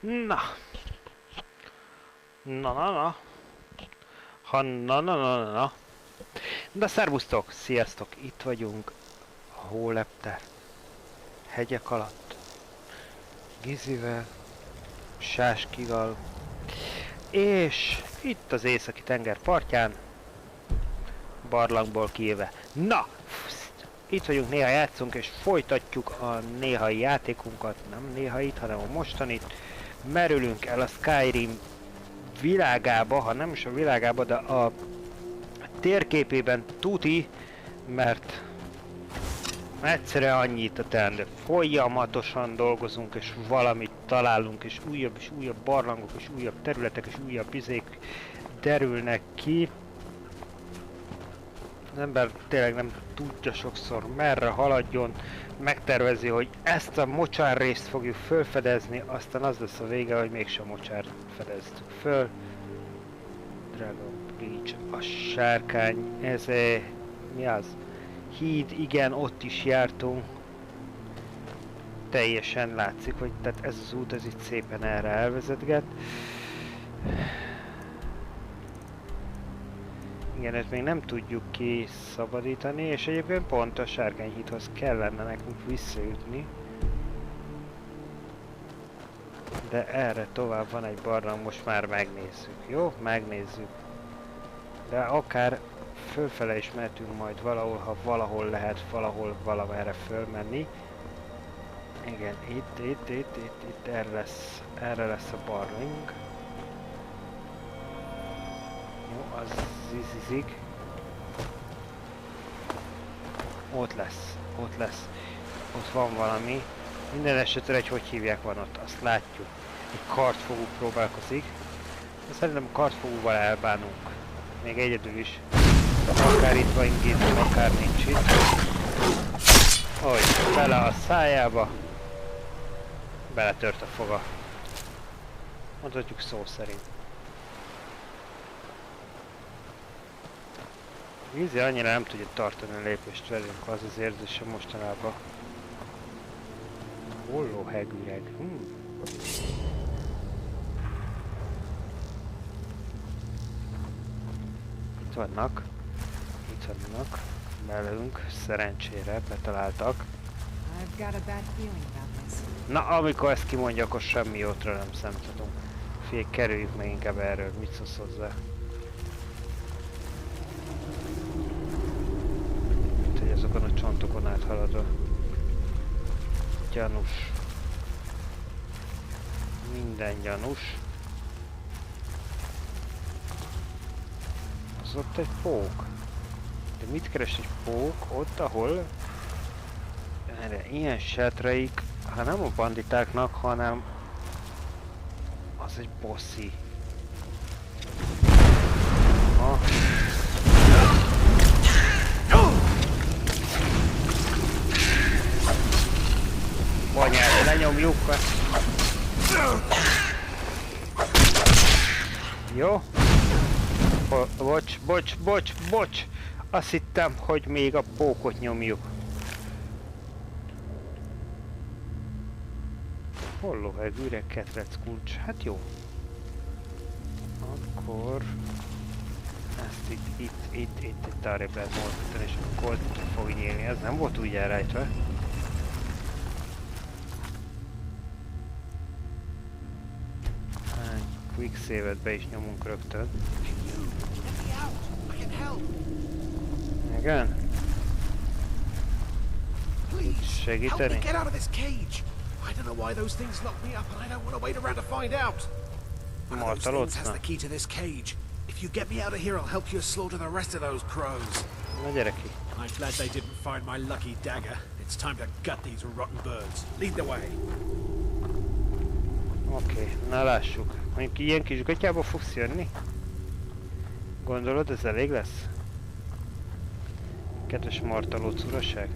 Na. Na. Ha na. De szervusztok, sziasztok, itt vagyunk a hólepte hegyek alatt. Gizivel, Sáskival, és itt az északi tenger partján, barlangból kijöve. Na! Itt vagyunk, néha játszunk, és folytatjuk a néhai játékunkat, nem néhait, hanem a mostanit. Merülünk el a Skyrim világába, ha nem is a világába, de a térképében tuti, mert egyszerűen annyit a teendő. Folyamatosan dolgozunk, és valamit találunk, és újabb barlangok, és újabb területek, és újabb izék derülnek ki. Az ember tényleg nem tudja sokszor merre haladjon, megtervezi, hogy ezt a mocsár részt fogjuk felfedezni, aztán az lesz a vége, hogy mégsem mocsár fedeztük föl. Dragon Bridge, a sárkány, ez mi az? Híd, igen, ott is jártunk. Teljesen látszik, hogy tehát ez az út, ez itt szépen erre elvezetget. Igen, ezt még nem tudjuk kiszabadítani, és egyébként pont a sárkányhídhoz kellene nekünk visszajutni. De erre tovább van egy barlang, most már megnézzük. Jó? Megnézzük. De akár fölfele is mehetünk majd valahol, ha valahol lehet valamerre fölmenni. Igen, itt erre lesz a barlang. Jó, az zizizik. Ott lesz. Ott van valami. Minden esetre hogy hívják van ott, azt látjuk. Egy kartfogú próbálkozik. De szerintem kartfogúval elbánunk. Még egyedül is. Akár itt van Gizim, akár nincs itt. Hogy, bele a szájába. Beletört a foga. Mondhatjuk szó szerint. Vízi annyira nem tudja tartani a lépést velünk, az az érzésem mostanában. Holló hegüreg. Itt vannak. Belünk, szerencsére betaláltak. Na, amikor ezt kimondja, akkor semmi jótra nem számíthatunk. Figyelj, kerüljük meg inkább erről, mit szólsz hozzá? Mint hogy azokon a csontokon áthaladva. Gyanús. Minden gyanús. Az ott egy pók. De mit keres egy pók ott, ahol erre ilyen sátраik, ha nem a banditáknak, hanem az egy bosszi. Ha. Banyát, lenyomjuk. Jó? Bocs. Azt hittem, hogy még a pókot nyomjuk. Hollóhely, üreg, ketrec, kulcs. Hát jó. Akkor... ezt itt arrébb lehet mozdítani, és akkor fog nyílni. Ez nem volt úgy elrejtve. Quick save-et be is nyomunk rögtön. Igen? Segíteni? Martalócna? Na gyere ki. I'm glad they didn't find my lucky dagger. It's time to gut these rotten birds. Lead the way. Oké, na lássuk. Mondjuk ilyen kis gatyába fogsz jönni? Gondolod, ez elég lesz? Kedves martalóc uraság?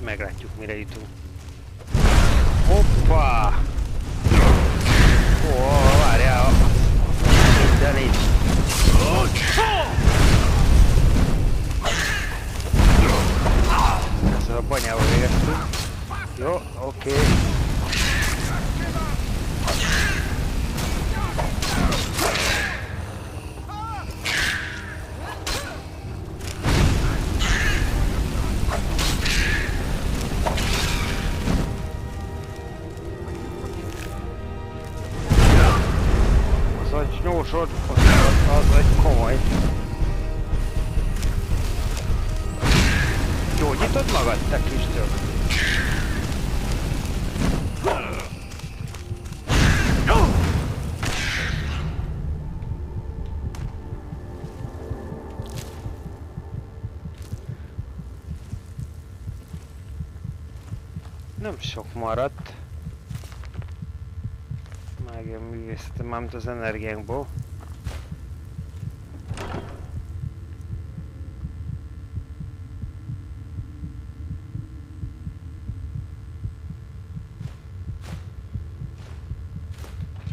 Meglátjuk, mire jutunk. Hoppá! Ó, várjál! De nincs! a banyával végeztünk. Jó, oké. Az egy nyósod, az egy komoly. Gyógyítod magad, te kis tök? Nem sok maradt. Megjön művészetem, mármint az energiánkból.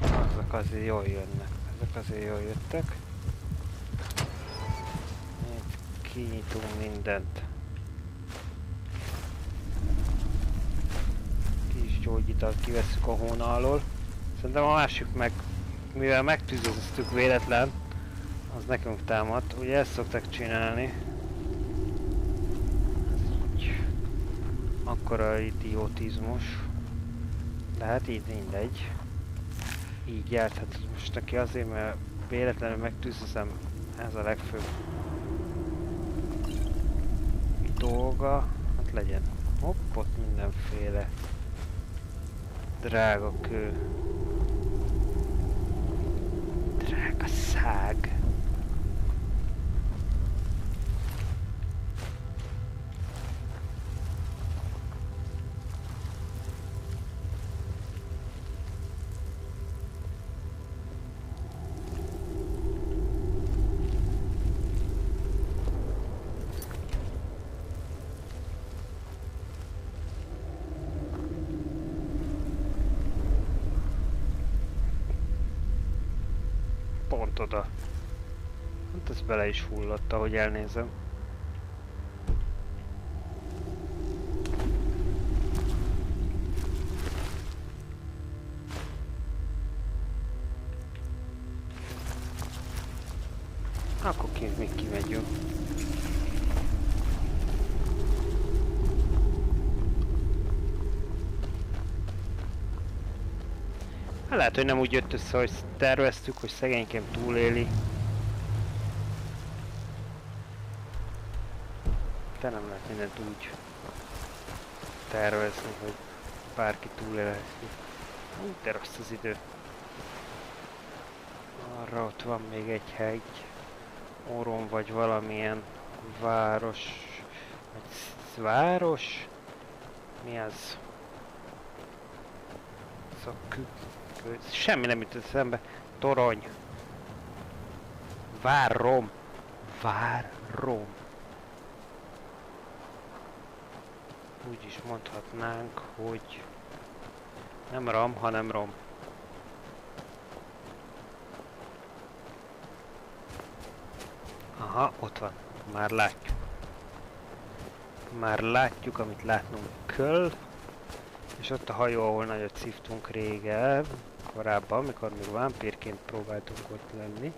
Ezek azért jól jönnek. Ezek azért jól jöttek. Itt kinyitunk mindent. Gyógyítalt kivesszük a hóna alól. Szerintem a másik meg, mivel megtűzöztük véletlen, az nekünk támadt. Ugye ezt szokták csinálni. Ez így akkora idiotizmus. De hát így mindegy. Így járt, hát most neki azért, mert véletlenül megtűzözem, ez a legfőbb dolga. Hát legyen. Hopp, ott mindenféle drága kő. Drága szág. Pont oda. Hát ez bele is hullott, ahogy elnézem. Akkor kint még kimegyünk. Lehet, hogy nem úgy jött össze, hogy terveztük, hogy szegényként túléli. De nem lehet mindent úgy tervezni, hogy bárki túlélheti. De rossz az idő. Arra ott van még egy hegy. Oron vagy valamilyen város. Vagy város? Mi az? Semmi nem jut eszembe. Torony. Várom. Várom. Úgy is mondhatnánk, hogy nem ram, hanem rom. Aha, ott van. Már látjuk. Már látjuk, amit látnunk kell. És ott a hajó, ahol nagyot szívtunk régen, korábban, mikor még vámpírként próbáltunk ott lenni.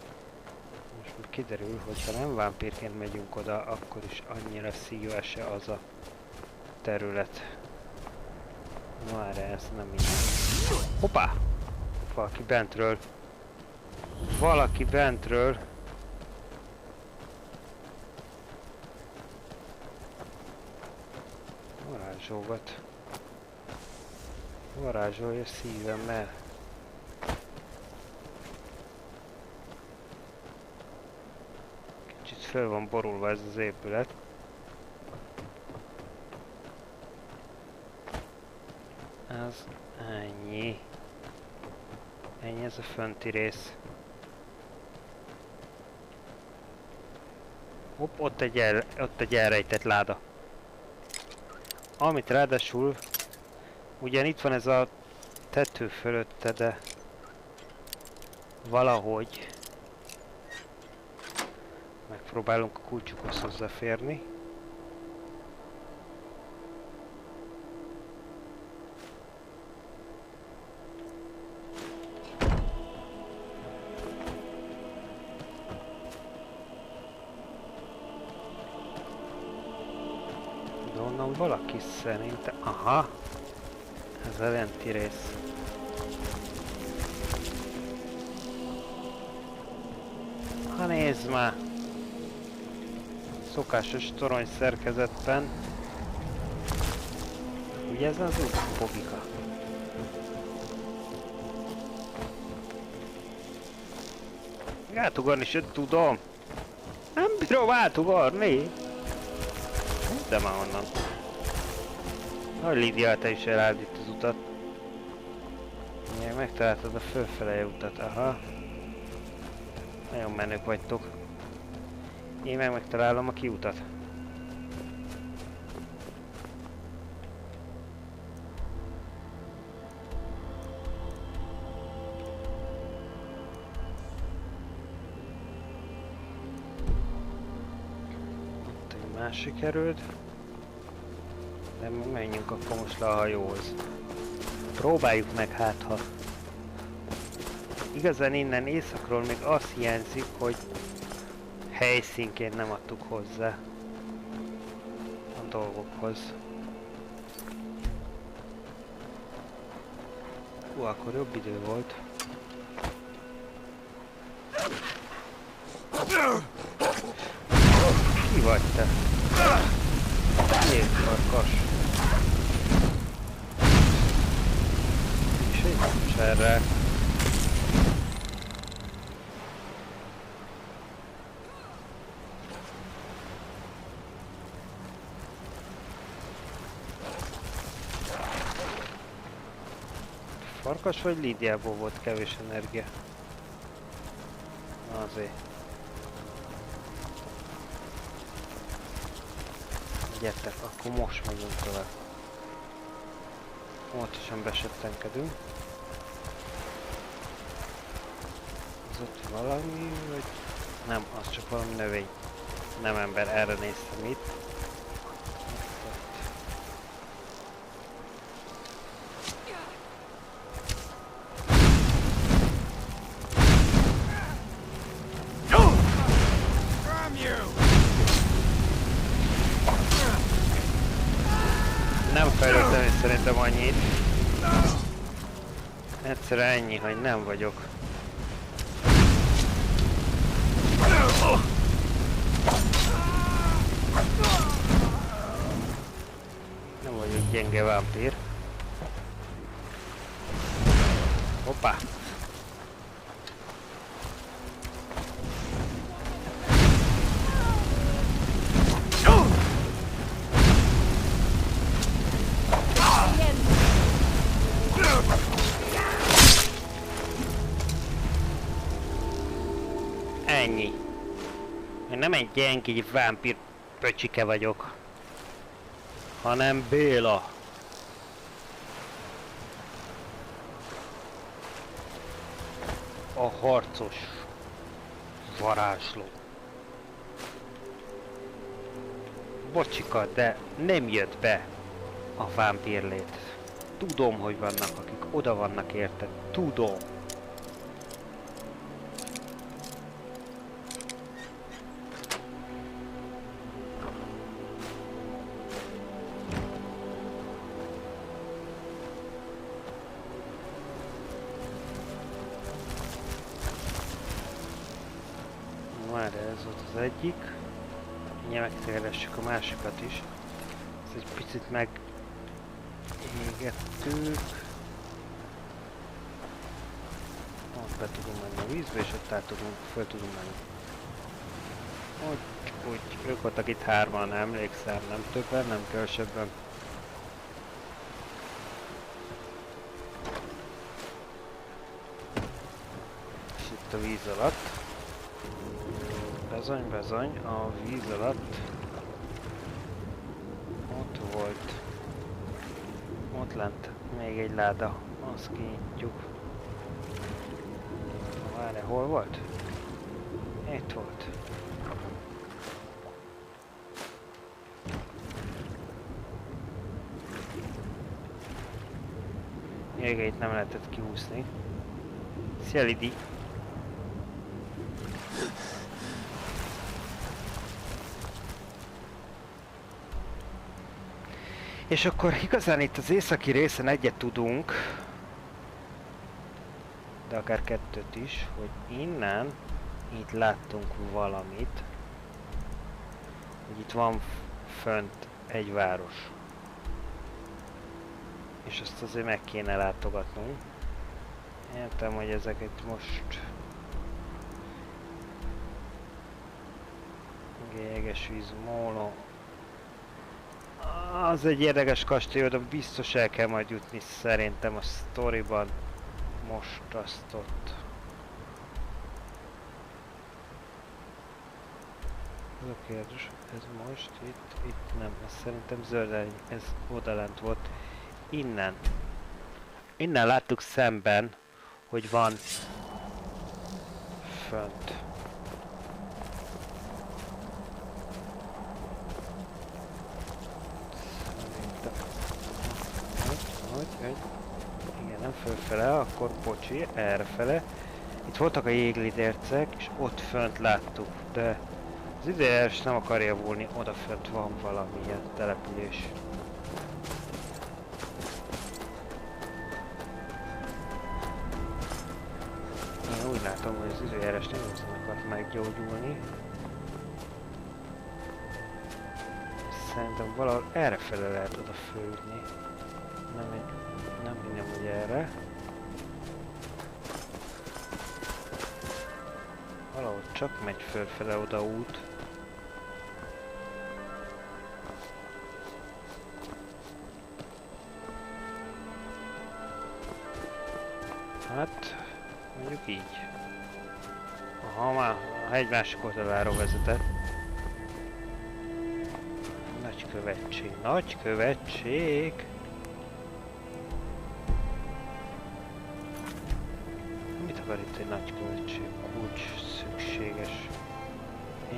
Most már kiderül, hogy ha nem vámpírként megyünk oda, akkor is annyira szíves-e az a terület. Na erre ez nem minden. Hoppá! Valaki bentről. Valaki bentről. Varázsolgat. Varázsolja szívemmel. Kicsit föl van borulva ez az épület. Ez ennyi. Ennyi ez a fönti rész. Hopp, ott egy elrejtett láda. Amit ráadásul ugyan itt van ez a tető fölötte, de valahogy megpróbálunk a kulcsukhoz hozzáférni. valaki szerintem... Aha! Ez a lenti rész. Ha nézd már! Szokásos torony szerkezetben. Ugye ez az út fogika? Átugorni se tudom. Nem bírom átugorni. De már onnan. Nagy Lídia, te is elálld itt az utat. Még megtaláltad a fölfele utat, aha. Nagyon menők vagytok. Én megtalálom a kiutat. Ott egy másik erőd. De menjünk akkor most le a hajóhoz. Próbáljuk meg hát, ha... Igazán innen északról még az hiányzik, hogy helyszínként nem adtuk hozzá a dolgokhoz. Hú, akkor jobb idő volt. Ki vagy te? Jégfarkas. És egy erre. Farkas vagy Lídiából volt kevés energia? Azért. Gyertek, akkor most megyünk tovább. Óvatosan besettenkedünk. Az ott valami, vagy... Nem, az csak valami növény. Nem ember, erre néztem itt. Nem fejlődtem és szerintem annyit. Egyszerűen ennyi, hogy nem vagyok. Nem vagyok gyenge vámpír. Hoppá! Ennyi. Én nem egy gyenge vámpír pöcsike vagyok, hanem Béla. A harcos varázsló. Bocsika, de nem jött be a vámpírlét. Tudom, hogy vannak, akik oda vannak érted. Tudom. Már ez volt az egyik. Mindjárt megkeressük a másikat is. Ez egy picit megégettük. Ott be tudunk menni a vízbe, és ott föl tudunk menni. Úgy, ők voltak itt hárman, emlékszem, nem többen, nem kevesebben. És itt a víz alatt. Bezony, bezony, a víz alatt ott volt, ott lent még egy láda, azt kinyitjuk. Várj, hol volt? Itt volt. Jégeit nem lehetett kihúzni. Szia, Lidi! És akkor igazán itt az északi részen egyet tudunk, de akár kettőt is, hogy innen, itt láttunk valamit, hogy itt van fönt egy város. És azt azért meg kéne látogatnunk. Értem, hogy ezeket most... Jégesvíz, móló... Az egy érdekes kastély, oda biztos el kell majd jutni szerintem a sztoriban. Most azt ott. Ez a kérdés, ez most itt nem, ez szerintem zöld, ez odalent volt. Innen láttuk szemben, hogy van fönt. Igen, nem fölfele, akkor bocsi, errefele. Itt voltak a jéglidércek, és ott fönt láttuk, de az időjárás nem akar javulni, oda fönt van valamilyen település. Én úgy látom, hogy az időjárás nem akart meggyógyulni. Szerintem valahol errefele lehet oda fölülni. Nem hinnem, hogy erre. Valahol csak megy fölfele oda út. Hát, mondjuk így. Aha, már a hegy másik oldaláról vezetett. Nagykövetség, nagykövetség! Mit akar itt egy nagykövetség? Kulcs szükséges.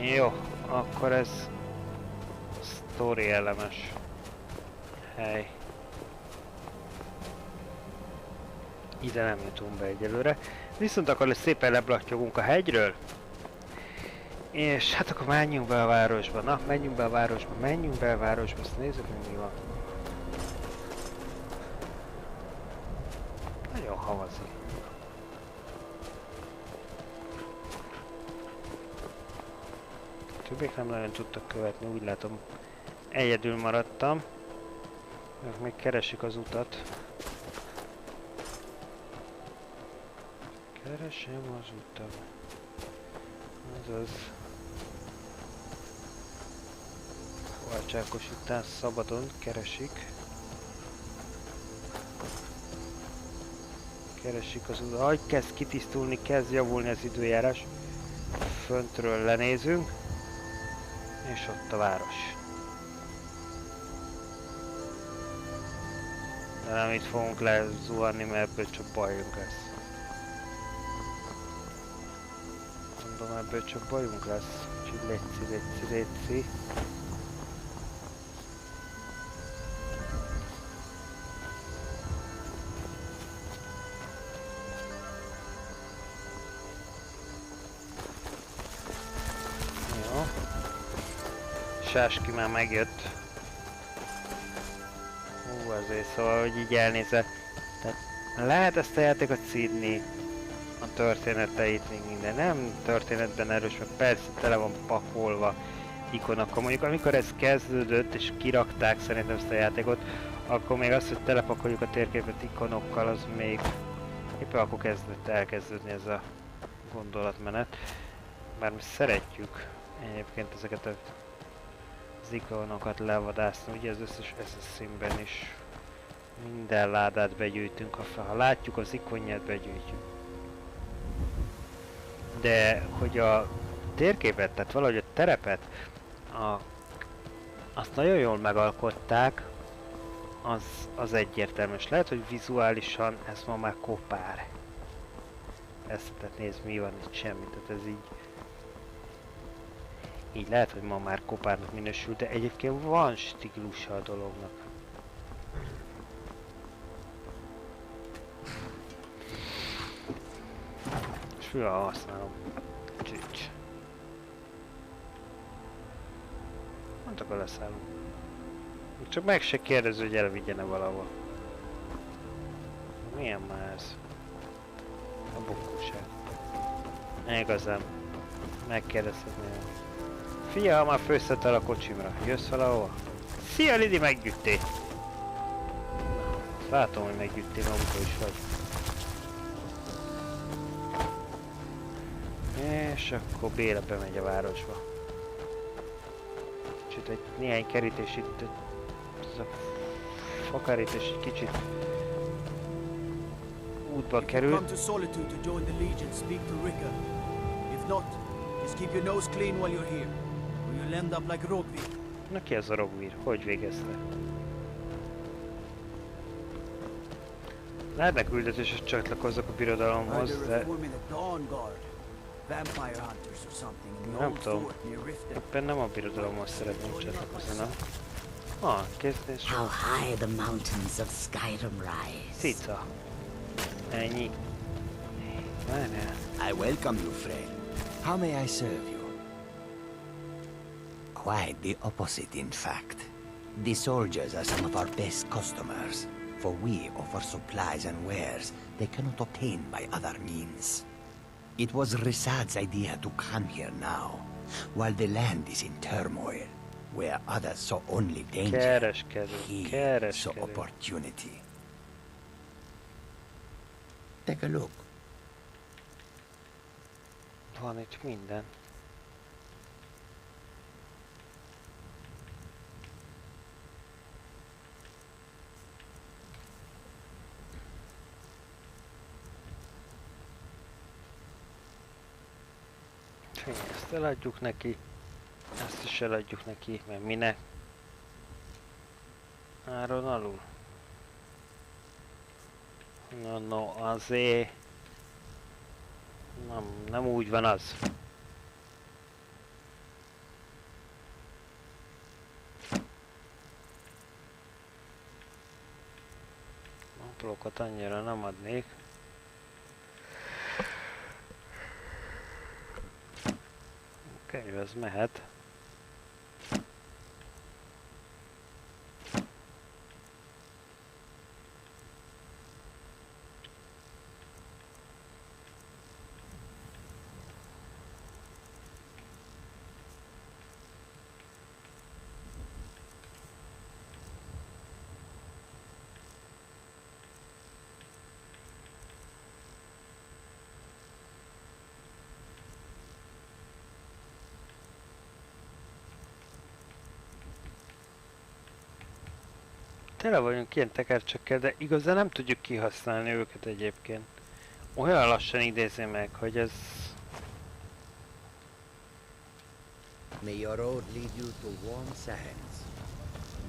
Jó, akkor ez sztori elemes hely. Ide nem jutunk be egyelőre. Viszont akkor szépen leblattyogunk a hegyről. És hát akkor menjünk be a városba. Na, menjünk be a városba, menjünk be a városba. Azt nézzük, mi van. Nagyon havazik. Többiek nem nagyon tudtak követni, úgy látom. Egyedül maradtam. Ők még keresik az utat. Keresem az utat. Azaz. Váltságos után szabadon keresik. Keresik az utat. Ahogy kezd kitisztulni, kezd javulni az időjárás. Föntről lenézünk. És ott a város. De nem itt fogunk lezuhanni, mert ebből csak bajunk lesz. Mondom, ebből csak bajunk lesz. Úgyhogy létszi. Jó. Sáski már megjött. Azért szóval, hogy így elnézve. Tehát lehet ezt a játékot szídni, a történeteit, még minden. Nem történetben erős, mert persze tele van pakolva ikonokkal. Mondjuk amikor ez kezdődött és kirakták szerintem ezt a játékot, akkor még az, hogy telepakoljuk a térképet ikonokkal, az még éppen akkor elkezdődni ez a gondolatmenet. Bár mi szeretjük egyébként ezeket az ikonokat levadászni, ugye az összes Assassinben is minden ládát begyűjtünk, ha látjuk az ikonját, begyűjtjük. De hogy a térképet, tehát valahogy a terepet, azt nagyon jól megalkották, az egyértelmű. És lehet, hogy vizuálisan ez ma már kopár. Ezt, tehát nézd, mi van itt, semmi, tehát ez így lehet, hogy ma már kopárnak minősül, de egyébként van stílusa a dolognak. És főleg használom. Csücs. Mondtak, a leszállunk. Csak meg se kérdező, hogy elvigyene valahol. Milyen már ez? A bunkóság. Igazán. Megkérdezhetném. Fia, már főztetel a kocsimra. Jössz valahova? Szia, Lidi, meggyűjtél! Látom, hogy meggyűjtél, amikor is vagy. És akkor Béla bemegy a városba. Kicsit egy néhány kerítés itt, ez a fakerítés egy kicsit útba kerül. Come to Solitude to join the Legion, speak to Rika. If not, just keep your nose clean while you're here, or you'll end up like Rogvi. Na ki az a Rogvír? Hogy végezte? Lehetne küldetés, hogy csatlakozzak a birodalomhoz, de nem tudom. Éppen nem a birodalomhoz szeretném csatlakozni, nem? Ah, kezdés. How high the mountains of Skyrim rise. Cica. Ennyi. Várjál. I welcome you, friend. How may I serve you? Quite the opposite, in fact. The soldiers are some of our best customers, for we offer supplies and wares they cannot obtain by other means. It was Risad's idea to come here now, while the land is in turmoil, where others saw only danger, he saw opportunity. Take a look. Van itt minden. Ezt eladjuk neki, ezt is eladjuk neki, mert minek? Áron alul. No, azért nem úgy van az. Naplókat annyira nem adnék. Könyv, ez mehet. Tele vagyunk ilyen tekercsekkel, de igazán nem tudjuk kihasználni őket egyébként. Olyan lassan idézi meg, hogy ez... May your road lead you to warm sands.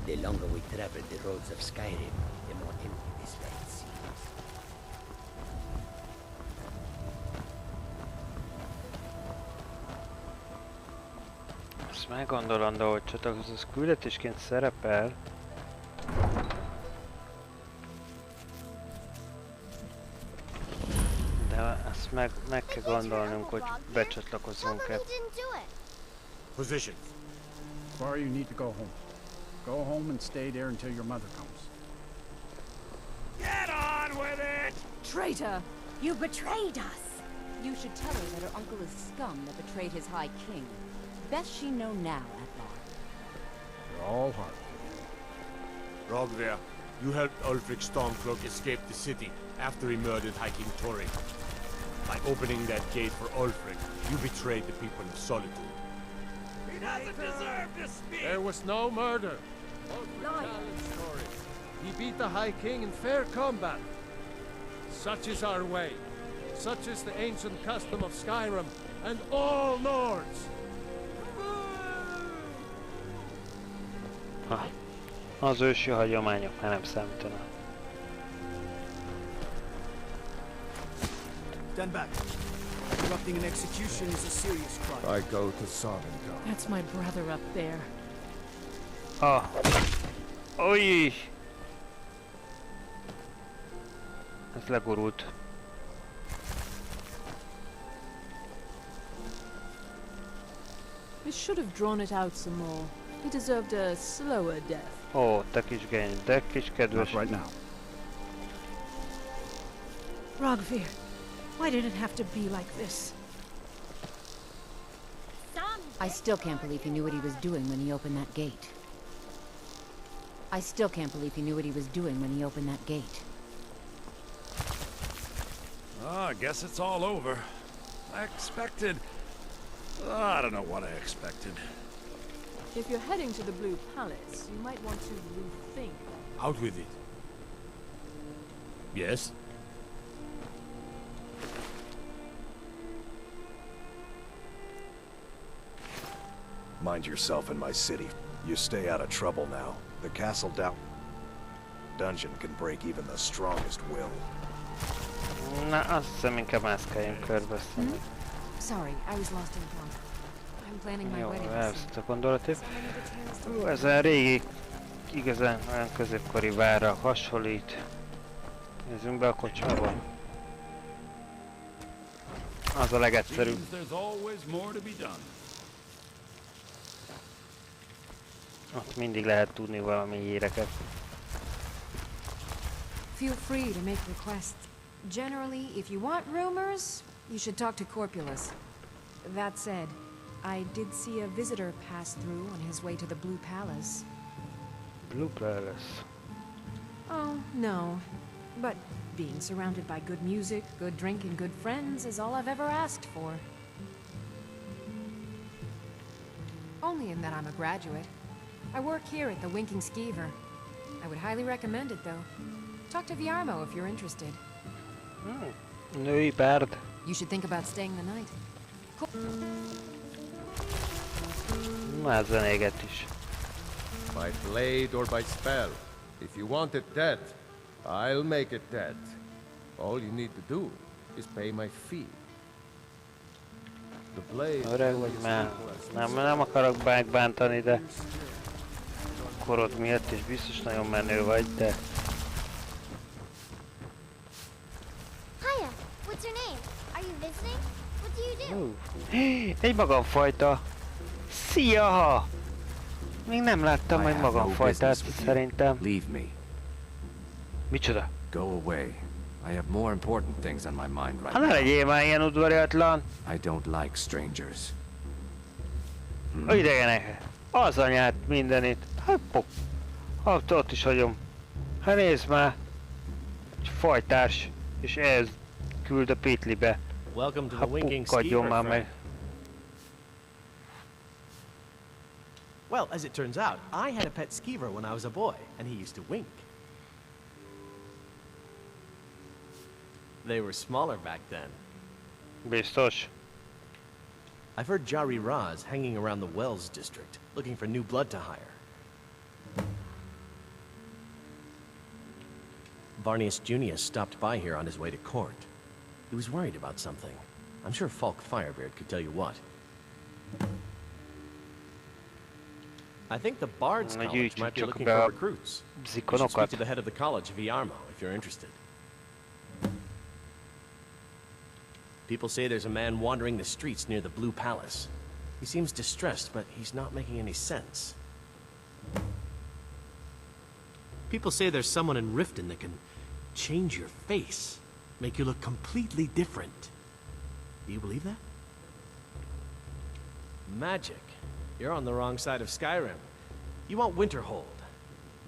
The longer we travel the roads of Skyrim, the more empty this land seems. Ezt meggondolandó, hogy csatlakozás küldetésként szerepel. Ezt meg kell gondolnunk, hogy becsatlakozzunk-e. Position. Tomorrow you need to go home. Go home and stay there until your mother comes. Get on with it! Traitor! You betrayed us! You should tell her that her uncle is scum that betrayed his high king. Best she know now, Atlar. You're all hard. Rogver, you helped Ulfric Stormcloak escape the city after he murdered High King Torin. By opening that gate for Ulfric, you betrayed the people of Solitude. He doesn't deserve to speak! There was no murder. Story. He beat the High King in fair combat. Such is our way. Such is the ancient custom of Skyrim and all Nords. Az ősi hagyományok már nem számítanak. Stand back. Interrupting an execution is a serious crime. I go to Sovngarde. That's my brother up there. Ah. Ojj! Ez legurult. We should have drawn it out some more. He deserved a slower death. Ó, te kis gény, de kis kedves. Not right now. Rogvir, why did it have to be like this? I still can't believe he knew what he was doing when he opened that gate. I still can't believe he knew what he was doing when he opened that gate. Oh, I guess it's all over. I expected... I don't know what I expected. If you're heading to the Blue Palace, you might want to rethink. Out with it. Yes? Mind yourself in my city. You stay out of trouble now. The castle down dungeon can break even the strongest will. Na, azt hiszem inkább mászkáljunk körbe. Sorry, I was lost in thought. I'm planning my Jó, wedding. elveszett a gondolatot. Ez a régi, igazán olyan középkori várra hasonlít. Nézzünk be a kocsmába. Az a legegyszerűbb. Ott mindig lehet tudni valami híreket. Feel free to make requests. Generally, if you want rumors, you should talk to Corpulus. That said, I did see a visitor pass through on his way to the Blue Palace. Blue Palace. Oh, no. But being surrounded by good music, good drink, and good friends is all I've ever asked for. Only in that I'm a graduate. I work here at the Winking Skeever. I would highly recommend it, though. Talk to Viarmo if you're interested. Női párd. You should think about staying the night. Már zenéget is. By blade or by spell. If you want it dead, I'll make it dead. All you need to do is pay my fee. The blade... Öreg vagy már. Nem akarok megbántani, de korod miatt is biztos nagyon menő vagy, de... Hiya, what's your name? Are you visiting? What do you do? Egy magamfajta! Szia! Még nem láttam egy magamfajtát, szerintem. Leave me. Micsoda? Go away. I have more important things on my mind right Ha ne now. legyél már ilyen udvariatlan! I don't like strangers. A idegenek! Az anyát mindenit! Hát pop! Hát ott is hagyom. Hát nézd már! Egy fajtárs, és ez küld a pitlibe. Welcome to Ha the Winking pukkadjon már Skeever, meg. Well, as it turns out, I had a pet skeever when I was a boy, and he used to wink. They were smaller back then. Biztos. I've heard Jari Raz hanging around the Wells district, looking for new blood to hire. Varnius Junius stopped by here on his way to court. He was worried about something. I'm sure Falk Firebeard could tell you what. I think the Bard's College might be looking for recruits. You should speak to the head of the college, Viarmo, if you're interested. People say there's a man wandering the streets near the Blue Palace. He seems distressed, but he's not making any sense. People say there's someone in Riften that can change your face, make you look completely different. Do you believe that? Magic. You're on the wrong side of Skyrim. You want Winterhold.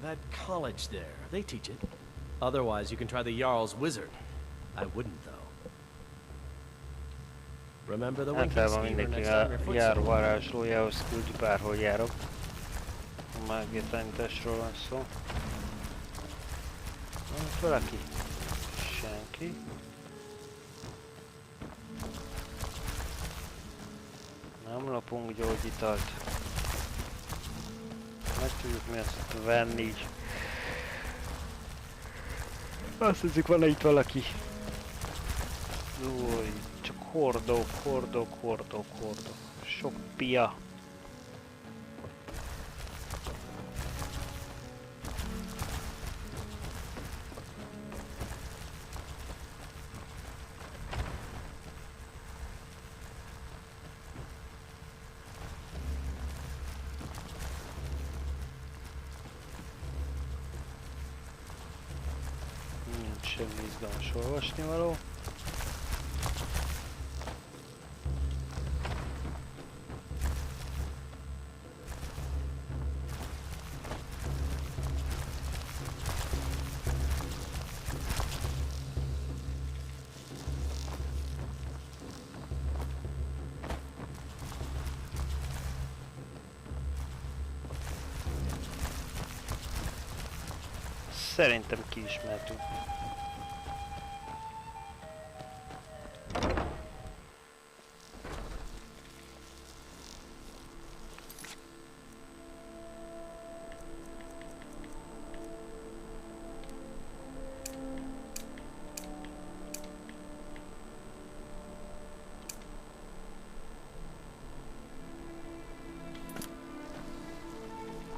That college there, they teach it. Otherwise, you can try the Jarl's Wizard. I wouldn't, though. Remember the Winking Általában Skeever mindenki next time a you're foot jár soldier. varázslójához küldi, bárhol járok. A mágiatanításról van szó. Van itt valaki? Senki. Nem lopunk gyógyitalt. Meg tudjuk mi azt venni így. Azt hiszik, van itt valaki. Új, csak hordók. Sok pia. Semmi izgalmas olvasnivaló. Szerintem kiismertük.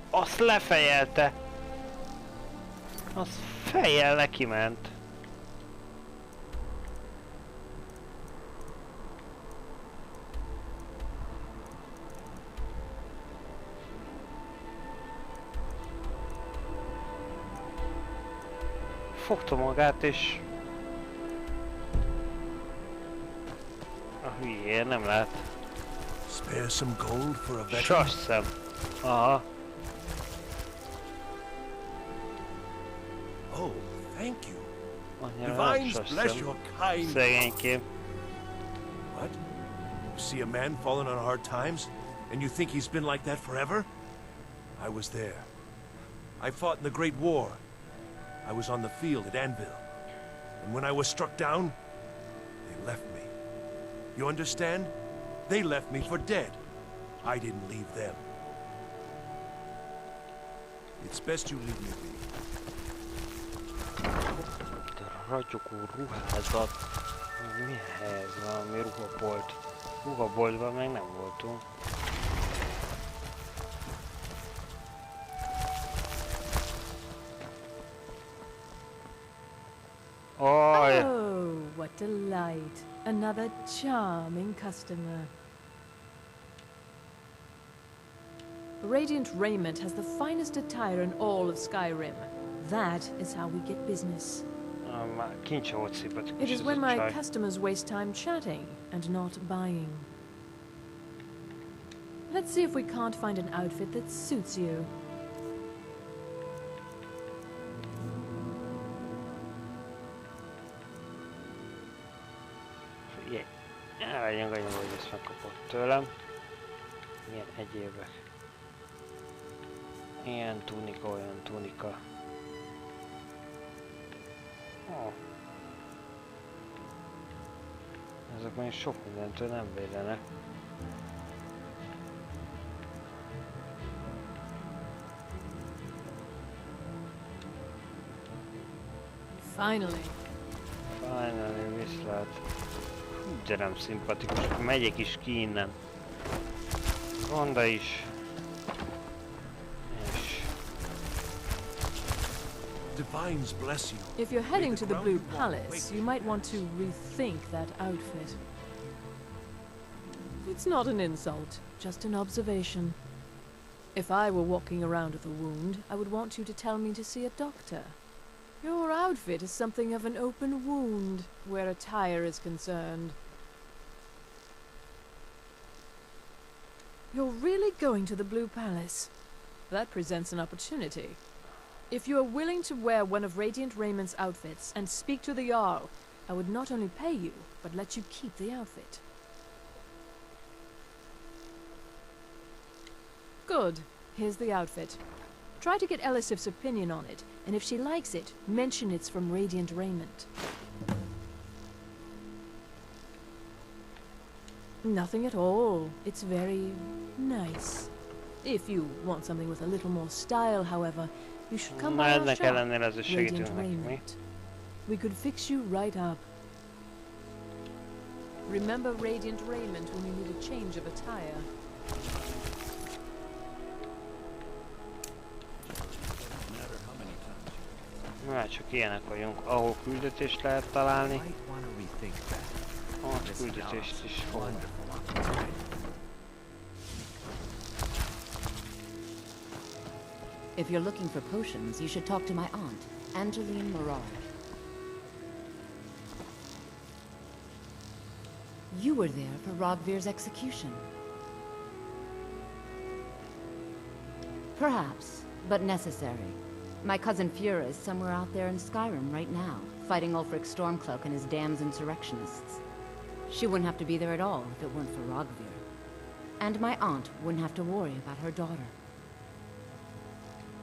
Azt lefejelte! Az fejjel neki ment. Fogta magát és... A hülyér nem lát. Spare some gold for a veteran? Sasszem. Aha. Oh, thank you. Annyira Divines bless your kind. Szegénykém. What? You see a man fallen on hard times, and you think he's been like that forever? I was there. I fought in the Great War. I was on the field at Anvil. And when I was struck down, they left me. You understand? They left me for dead. I didn't leave them. It's best you leave me be. Ragyogó ruházat. Mi ez? Valami ruhabolt. Ruhaboltban meg nem voltunk. Oh, what delight. Another charming customer. Radiant Raiment has the finest attire in all of Skyrim. That is how we get business. It is when my customers waste time chatting and not buying. Let's see if we can't find an outfit that suits you. Elvegyünk annyi, hogy ezt megkapott tőlem. Milyen egyébek. Ilyen tunika, olyan tunika. Oh. Ezek még sok mindentől nem védenek. Finally. Finally, viszlát. De nem szimpatikus, megyek is ki innen. Ronda is. És... Divines bless you. If you're heading to the Blue Palace, you might want to rethink that outfit. It's not an insult, just an observation. If I were walking around with a wound, I would want you to tell me to see a doctor. Your outfit is something of an open wound, where attire is concerned. You're really going to the Blue Palace? That presents an opportunity. If you are willing to wear one of Radiant Raymond's outfits and speak to the Jarl, I would not only pay you, but let you keep the outfit. Good. Here's the outfit. Try to get Elisif's opinion on it, and if she likes it, mention it's from Radiant Raiment. Nothing at all. It's very nice. If you want something with a little more style, however, you should come by our shop, Radiant Raiment. We could fix you right up. Remember Radiant Raiment when you need a change of attire. Na, csak ilyenek vagyunk, ahol küldetést lehet találni. Ott küldetést is fogunk. If you're looking for potions, you should talk to my aunt, Angeline Morar. You were there for Rogvir's execution. Perhaps, but necessary. My cousin Fura is somewhere out there in Skyrim right now, fighting Ulfric Stormcloak and his damned insurrectionists. She wouldn't have to be there at all if it weren't for Rogvir. And my aunt wouldn't have to worry about her daughter.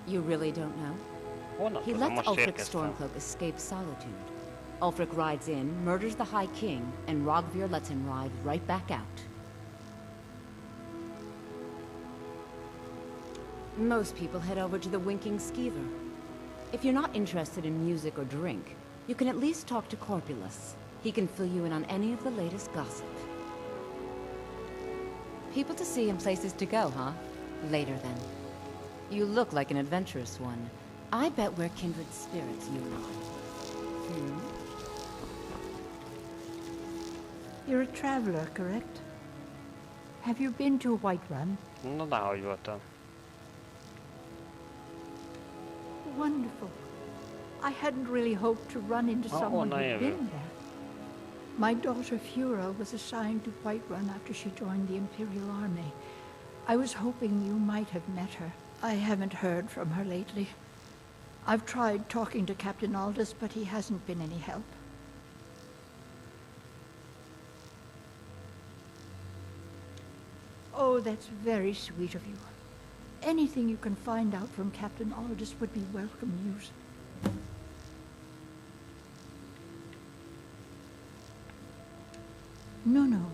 You really don't know? He lets Ulfric Stormcloak escape solitude. Ulfric rides in, murders the High King, and Rogvir lets him ride right back out. Most people head over to the Winking Skeever. If you're not interested in music or drink, you can at least talk to Corpulus. He can fill you in on any of the latest gossip. People to see and places to go, huh? Later then. You look like an adventurous one. I bet we're kindred spirits, you and I. You're a traveler, correct? Have you been to Whiterun? No, dehogy voltam. Wonderful. I hadn't really hoped to run into someone who'd been there. My daughter Fura was assigned to Whiterun after she joined the Imperial Army. I was hoping you might have met her. I haven't heard from her lately. I've tried talking to Captain Aldous, but he hasn't been any help. Oh, that's very sweet of you. Anything you can find out from Captain Aldous would be welcome news. No.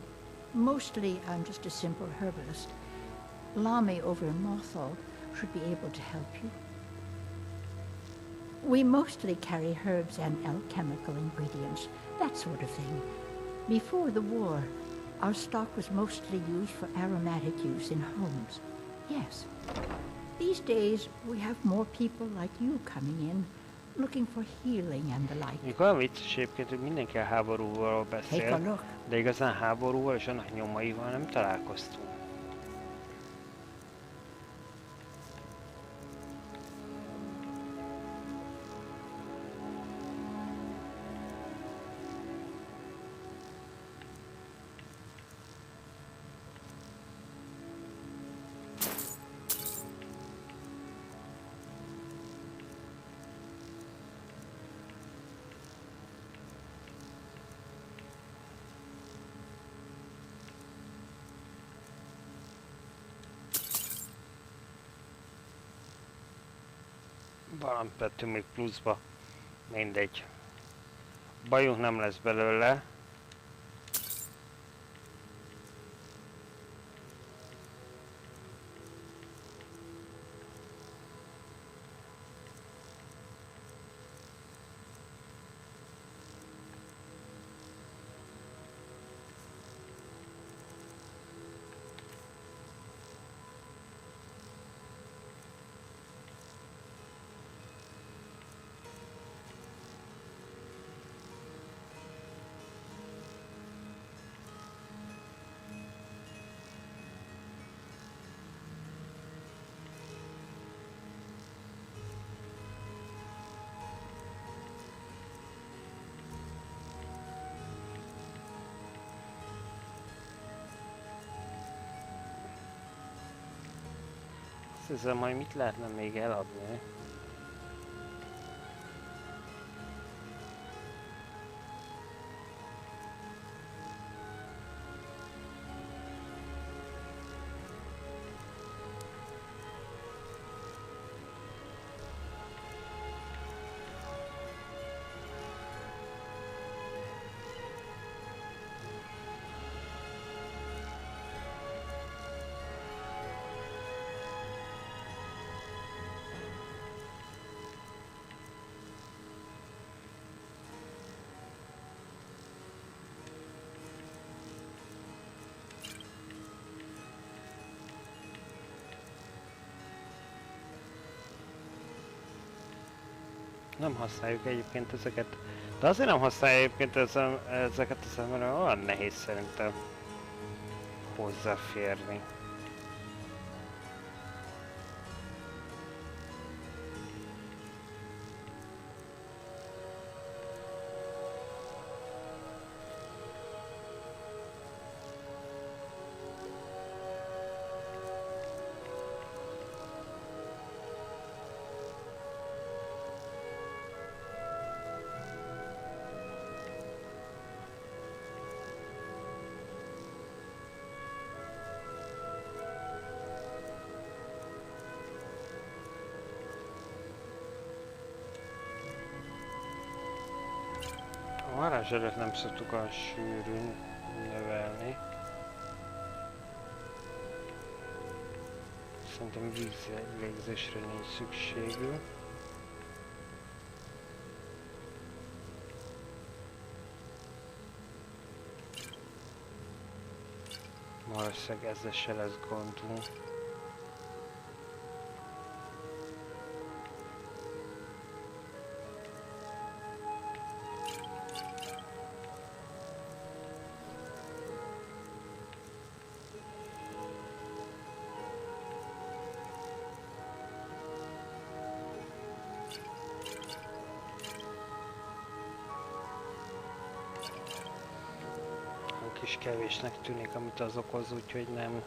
Mostly I'm just a simple herbalist. Lami over in Mothall should be able to help you. We mostly carry herbs and alchemical ingredients, that sort of thing. Before the war, our stock was mostly used for aromatic use in homes. Yes. These days, we have more people like you coming in, looking for healing and the like. Mikor olyan vicces egyébként, hogy mindenki a háborúval beszél, de igazán háborúval és annak nyomaival nem találkoztunk. Valamit vettünk még pluszba. Mindegy. Bajunk nem lesz belőle. Ezzel majd mit lehetne még eladni? Nem használjuk egyébként ezeket. De azért nem használjuk egyébként ezeket az emberek, olyan nehéz szerintem hozzáférni. varázslatot nem szoktuk olyan sűrűn növelni. Szerintem vízlégzésre nincs szükségünk. Valószínűleg ezzel se lesz gondunk. Kis kevésnek tűnik, amit az okoz, úgyhogy nem.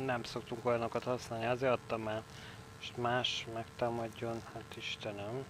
Nem szoktunk olyanokat használni, azért adtam el. Most más megtámadjon, hát Istenem.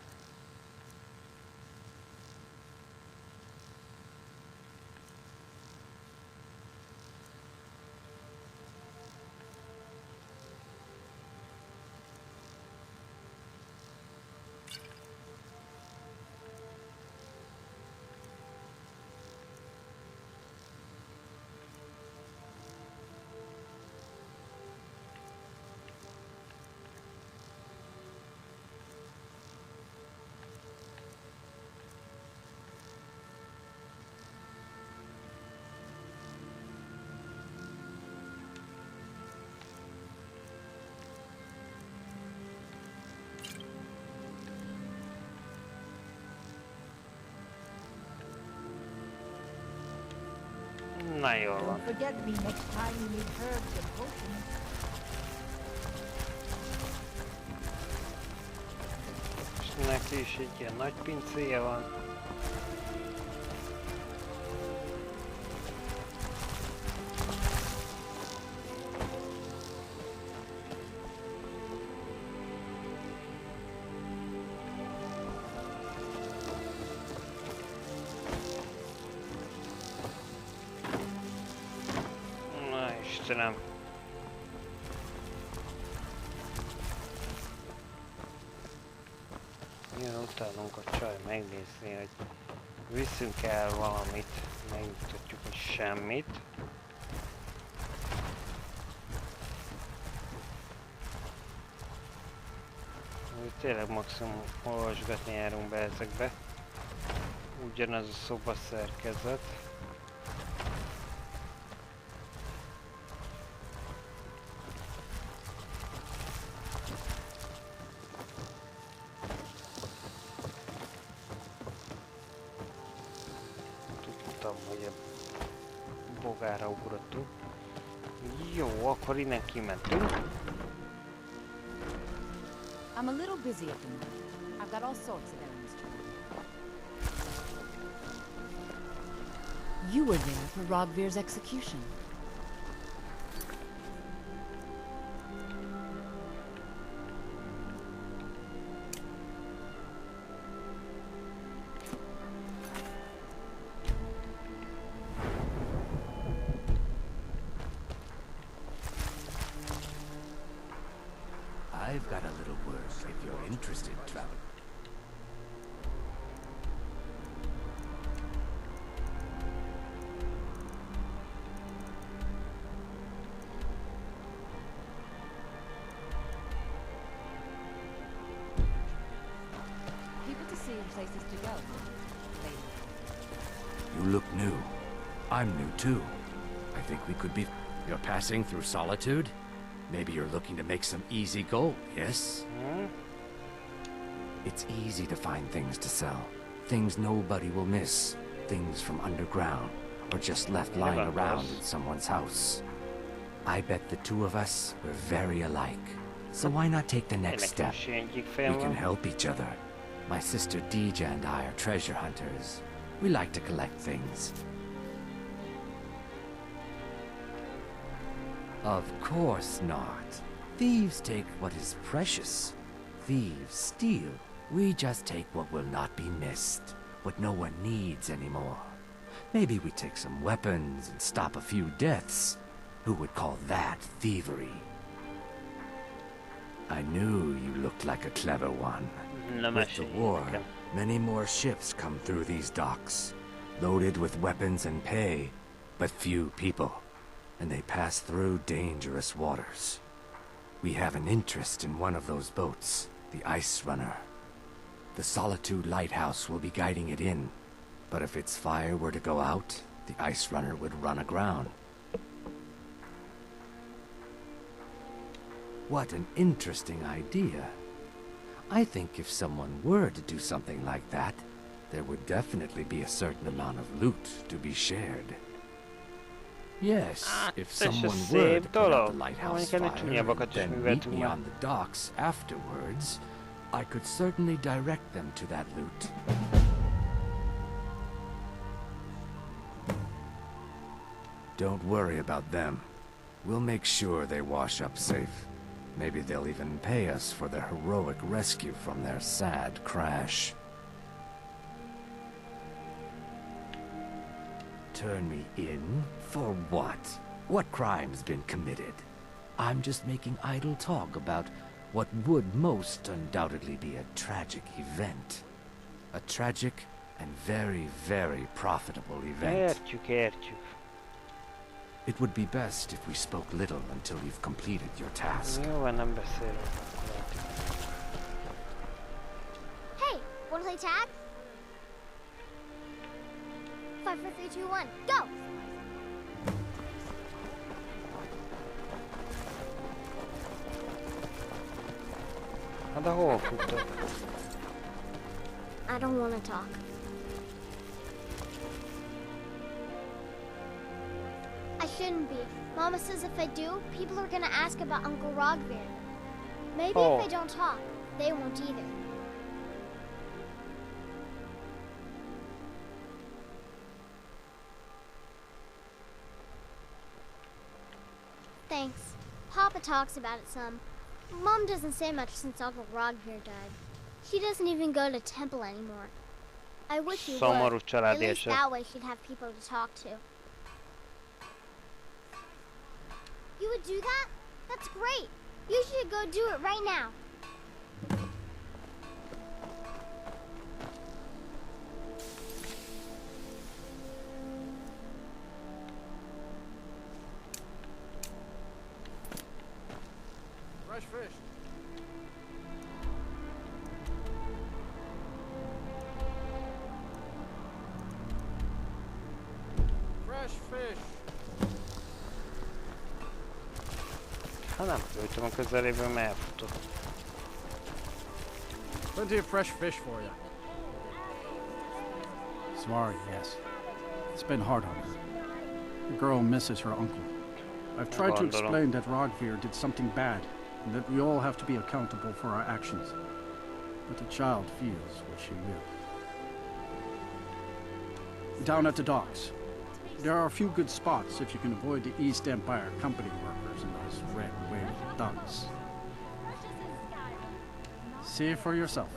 Na jól van. Don't forget me next time you need herbs and potions. És neki is egy ilyen nagy pincéje van. Istenem. Jön utánunk a csaj megnézni, hogy viszünk el valamit, megmutatjuk, hogy semmit. Tényleg maximum olvasgatni járunk be ezekbe. Ugyanaz a szoba szerkezet. Tudtam, hogy a bogára ugrottunk. Jó, akkor innen kimentünk. I'm a little busy at the moment. I've got all sorts of errands to run. You were there for Rogvir's execution. I've got a little work if you're interested, traveler. places to go. You look new. I'm new too. I think we could be... You're passing through solitude? Maybe you're looking to make some easy gold, yes? It's easy to find things to sell. Things nobody will miss. Things from underground, or just left lying around in someone's house. I bet the two of us were very alike. So why not take the next step? We can help each other. My sister Deja and I are treasure hunters. We like to collect things. Of course not. Thieves take what is precious. Thieves steal. We just take what will not be missed, what no one needs anymore. Maybe we take some weapons and stop a few deaths. Who would call that thievery? I knew you looked like a clever one. With the war, many more ships come through these docks, loaded with weapons and pay, but few people, and they pass through dangerous waters. We have an interest in one of those boats, the Ice Runner. The Solitude Lighthouse will be guiding it in, but if its fire were to go out, the Ice Runner would run aground. What an interesting idea. I think if someone were to do something like that, there would definitely be a certain amount of loot to be shared. Yes, if someone were to put out the lighthouse fire and then meet me on the docks afterwards, I could certainly direct them to that loot. Don't worry about them. We'll make sure they wash up safe. Maybe they'll even pay us for their heroic rescue from their sad crash. Turn me in? For what? What crime's been committed? I'm just making idle talk about what would most undoubtedly be a tragic event. A tragic and very, very profitable event. It would be best if we spoke little until you've completed your task. Hey, wanna play tag? 5, 4, 3, 2, 1, go! I don't want to talk. I shouldn't be. Mama says if I do, people are gonna ask about Uncle Rogvir. Maybe if I don't talk, they won't either. Thanks. Papa talks about it some. Mom doesn't say much since Uncle Rogvir died. She doesn't even go to temple anymore. I wish she would. At least that way she'd have people to talk to. You would do that? That's great. You should go do it right now. Fresh fish. Fresh fish. Ha nem föltem a közelében, mert elfutott. Plenty of fresh fish for you. Sorry, yes. It's been hard on her. The girl misses her uncle. I've tried to explain that Rogvir did something bad, and that we all have to be accountable for our actions. But the child feels what she will. Down at the docks. There are a few good spots if you can avoid the East Empire company workers and those red-winged thugs. See for yourself.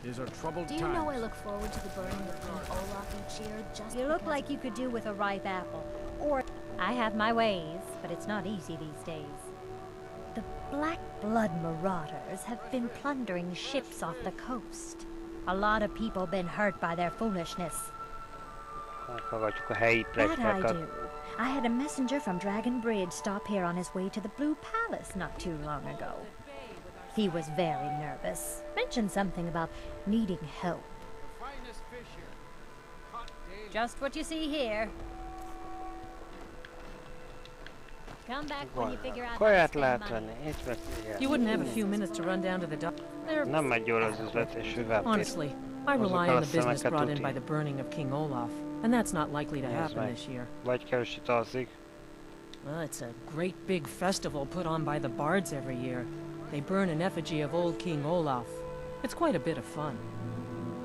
These are troubled times. Do you know I look forward to the burning of King Olaf each year just You look like you could do with a ripe apple. Or I have my ways, but it's not easy these days. The Black Blood marauders have been plundering ships off the coast. A lot of people been hurt by their foolishness. That I do. I had a messenger from Dragon Bridge stop here on his way to the Blue Palace not too long ago. He was very nervous. Mentioned something about needing help. Just what you see here. Come back when you figure out how to spend money. You wouldn't have a few minutes to run down to the dock. Honestly, I rely on the business brought in by the burning of King Olaf, and that's not likely to happen this year. Well, it's a great big festival put on by the bards every year. They burn an effigy of old King Olaf. It's quite a bit of fun.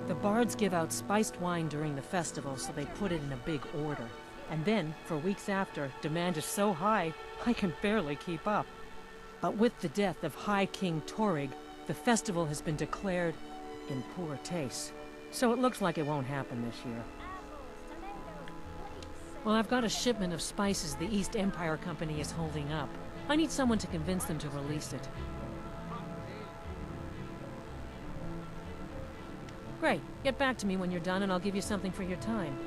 The bards give out spiced wine during the festival, so they put it in a big order. And then, for weeks after, demand is so high, I can barely keep up. But with the death of High King Torig, the festival has been declared in poor taste. So it looks like it won't happen this year. Well, I've got a shipment of spices the East Empire Company is holding up. I need someone to convince them to release it. Great. Get back to me when you're done and I'll give you something for your time.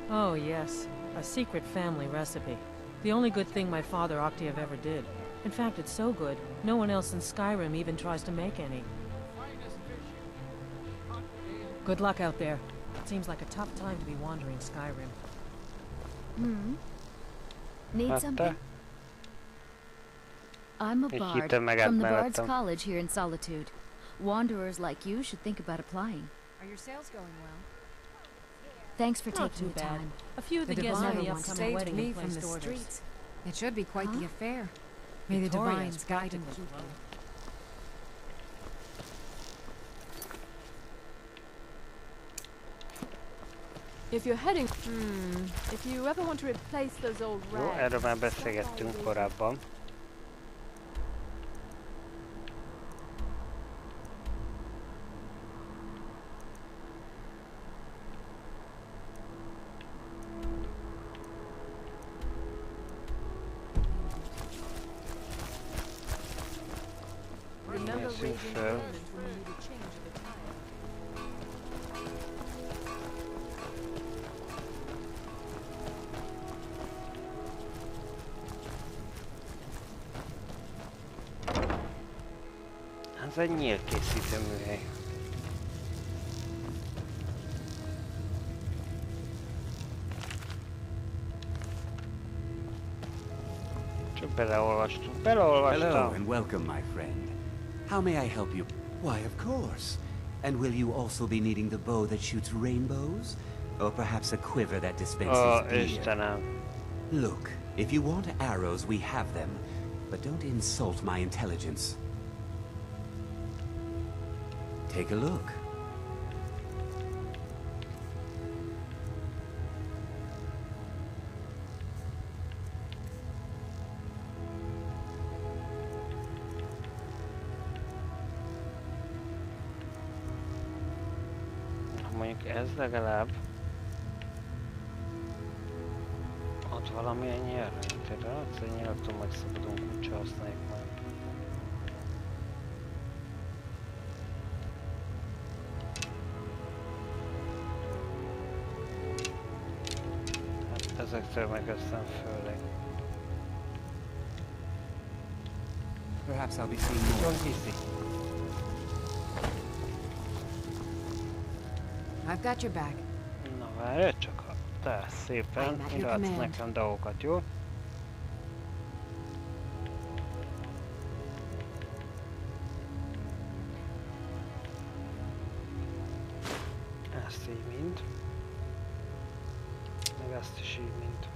Oh, yes. A secret family recipe. The only good thing my father Octave ever did. In fact, it's so good, no one else in Skyrim even tries to make any. Good luck out there. It seems like a tough time to be wandering Skyrim. Need something? I'm a bard from the Bard's College here in Solitude. Wanderers like you should think about applying. Are your sales going well? Thanks for taking the time. A few of the guests on the upcoming wedding me from the streets. It should be quite the affair. May the divines guide and keep you. If you're heading... if you ever want to replace those old rags... Jó, erről már beszélgettünk korábban. Nézzünk föl. Ez egy nyílkészítő műhely. Csak beleolvastam. Hello and welcome, my friend. How may I help you? Why, of course. And will you also be needing the bow that shoots rainbows? Or perhaps a quiver that dispenses beer? Istenem. Look, if you want arrows, we have them. But don't insult my intelligence. Take a look. Mondjuk ez legalább ott valamilyen nyelvre, hát egy nyelvtől megszabadulunk, úgyse használjuk már. Hát ezektől meg aztán főleg. Perhaps I'll be seeing more. John Kissy. I've got your back. Na várj, csak te szépen írhatsz nekem dolgokat, jó? Ezt így mind. Meg ezt is így mind.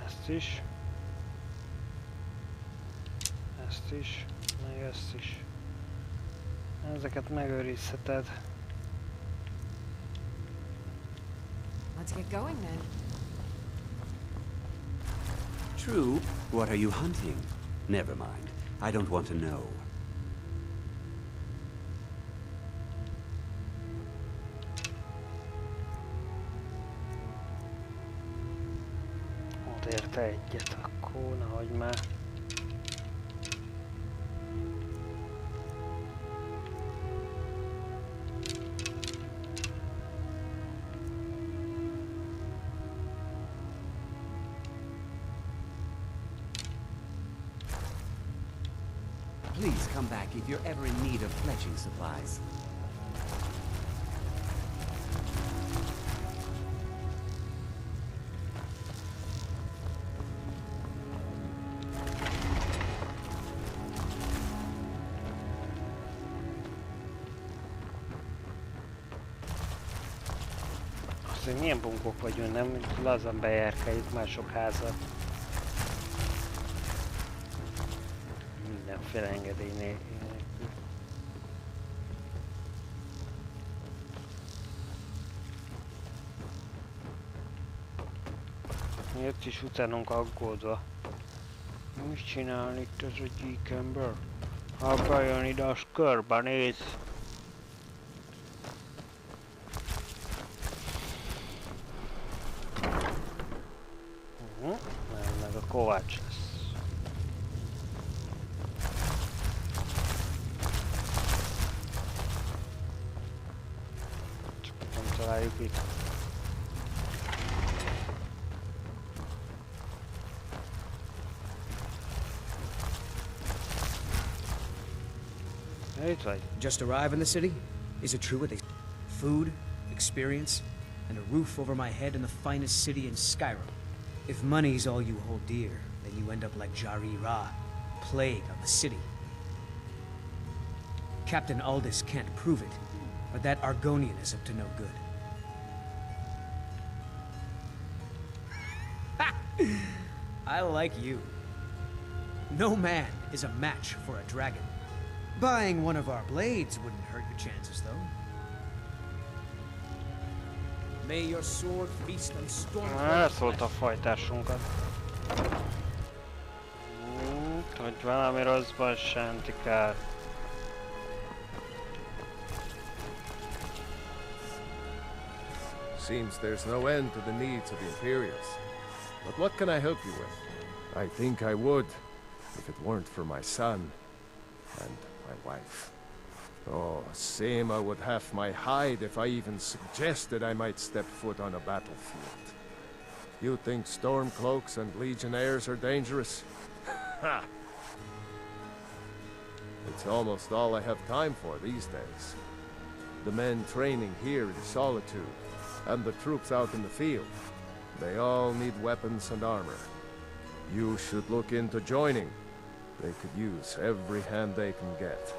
Ezt is. Ezt is. Meg ezt is. Ezeket megőrizheted. Let's get going then. True. What are you hunting? Never mind. I don't want to know. Ott érte egyet, akkor nehogy már. Please come back if you're ever in need of fletching supplies. Azt, hogy milyen bunkók vagyunk, nem? Lazan bejárkáljuk mások házat. Mindenféle engedély nélkül. Miért is utánunk aggódva? Mit csinál itt ez a gyík ember? Ha bejön ide, az körbenéz. Meg a kovács lesz. Csak nem találjuk itt. Just arrive in the city? Is it true what they... Food, experience, and a roof over my head in the finest city in Skyrim. If money's all you hold dear, then you end up like Jari Ra, plague on the city. Captain Aldous can't prove it, but that Argonian is up to no good. Ha! I like you. No man is a match for a dragon. Buying one of our blades wouldn't hurt your chances, though. May your sword feast on storm. Elszólt a fajtársunkat. Hogy valami rosszban sántikál. Seems there's no end to the needs of the Imperials. But what can I help you with? I think I would, if it weren't for my son and my wife. Oh, same I would have my hide if I even suggested I might step foot on a battlefield. You think stormcloaks and legionnaires are dangerous? Ha! It's almost all I have time for these days. The men training here in Solitude, and the troops out in the field, they all need weapons and armor. You should look into joining. They could use every hand they can get.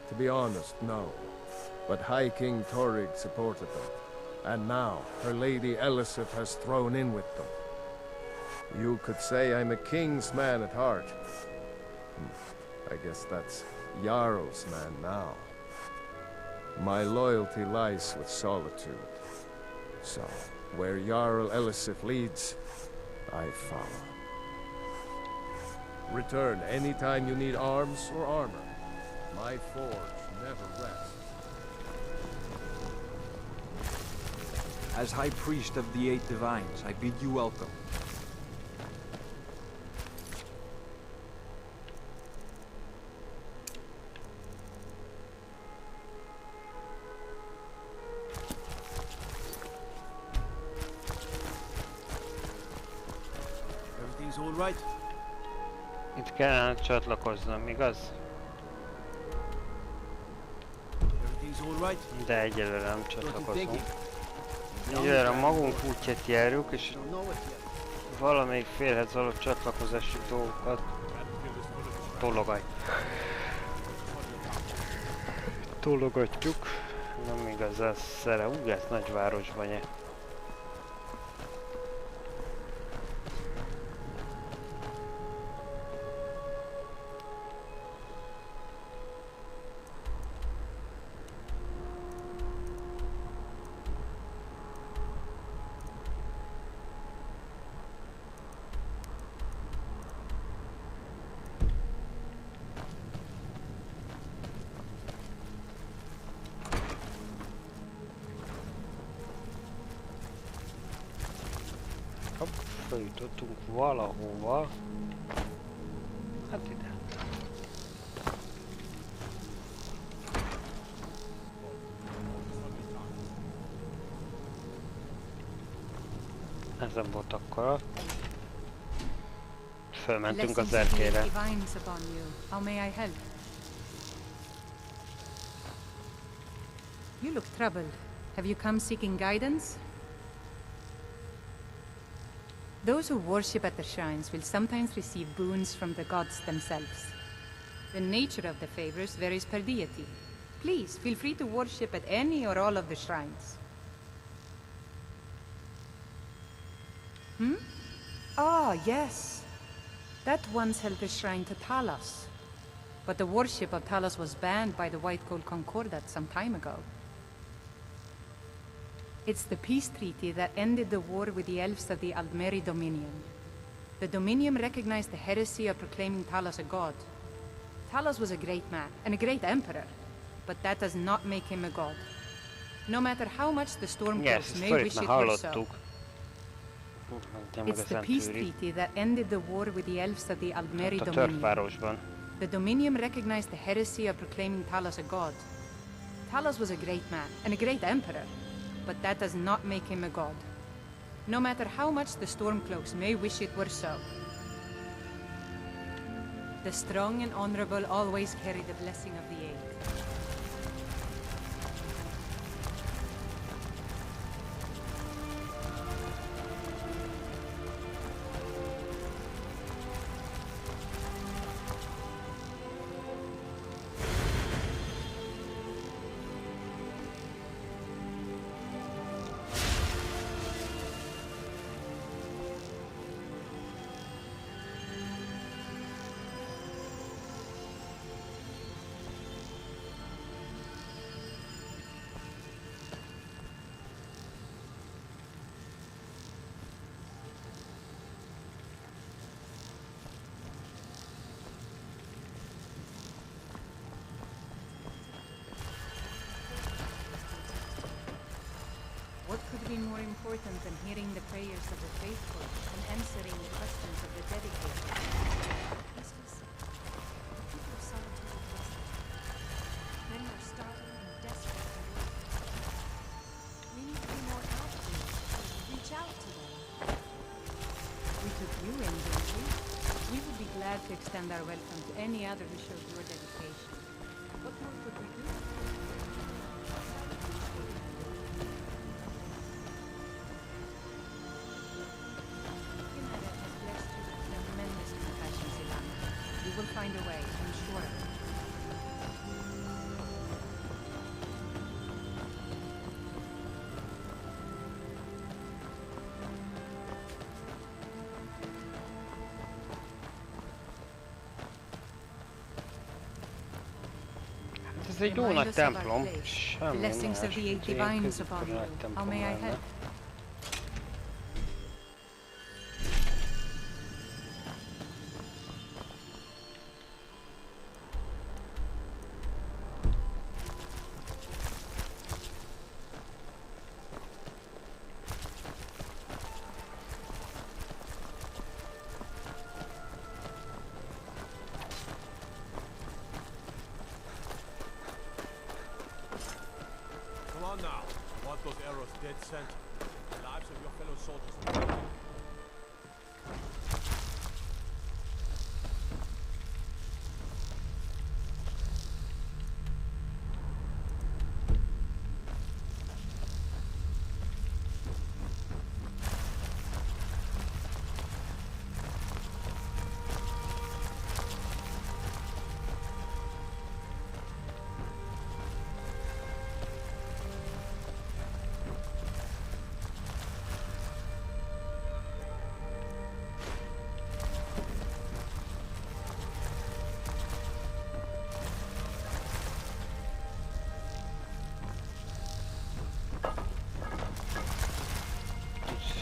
To be honest, no. But High King Torrig supported them. And now, her lady Elisif has thrown in with them. You could say I'm a king's man at heart. I guess that's Jarl's man now. My loyalty lies with Solitude. So, where Jarl Elisif leads, I follow. Return anytime you need arms or armor. My forge never rests. As High Priest of the Eight Divines, I bid you welcome. Everything's all right? Itt kellene csatlakoznom, igaz? De egyelőre nem csatlakozunk. Egyelőre magunk útját járjuk, és valamelyik félhez való csatlakozási dolgokat tologatjuk. Nem igazán szere, úgy lesz nagyvárosban nye. Feljutottunk valahova. Hát ide. Ezen volt akkor. Fölmentünk az erkére. You look troubled. Have you come seeking guidance? Those who worship at the shrines will sometimes receive boons from the gods themselves. The nature of the favors varies per deity. Please, feel free to worship at any or all of the shrines. Ah, yes. That once held the shrine to Talos. But the worship of Talos was banned by the White Gold Concordat some time ago. It's the peace treaty that ended the war with the elves of the Aldmeri Dominion. The Dominion recognized the heresy of proclaiming Talos a god. Talos was a great man, and a great emperor, but that does not make him a god. No matter how much the Stormcloaks may wish it were so. It's the peace treaty that ended the war with the elves of the Aldmeri Dominion. The Dominion recognized the heresy of proclaiming Talos a god. Talos was a great man, and a great emperor, but that does not make him a god. No matter how much the Stormcloaks may wish it were so. The strong and honorable always carry the blessing of the eight. What could be more important than hearing the prayers of the faithful and answering the questions of the dedicated? People of solitude are desperate. Many are starving and desperate for work. We need to be more active and reach out to them. We took you in, didn't we? We would be glad to extend our welcome to any other who showed your dedication. What more could we do? We'll find a way, I'm sure of it. Ez egy jó nagy templom. Blessings of the eight divines upon you. How may I help?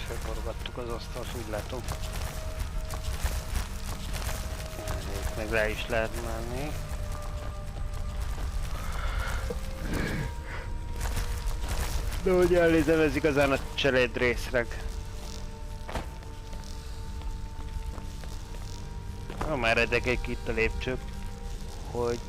Felforgattuk az asztalt, úgy látom. Itt meg le is lehet menni. De hogy elnézem, ez igazán a cseléd részleg. Már edekek itt a lépcsők, hogy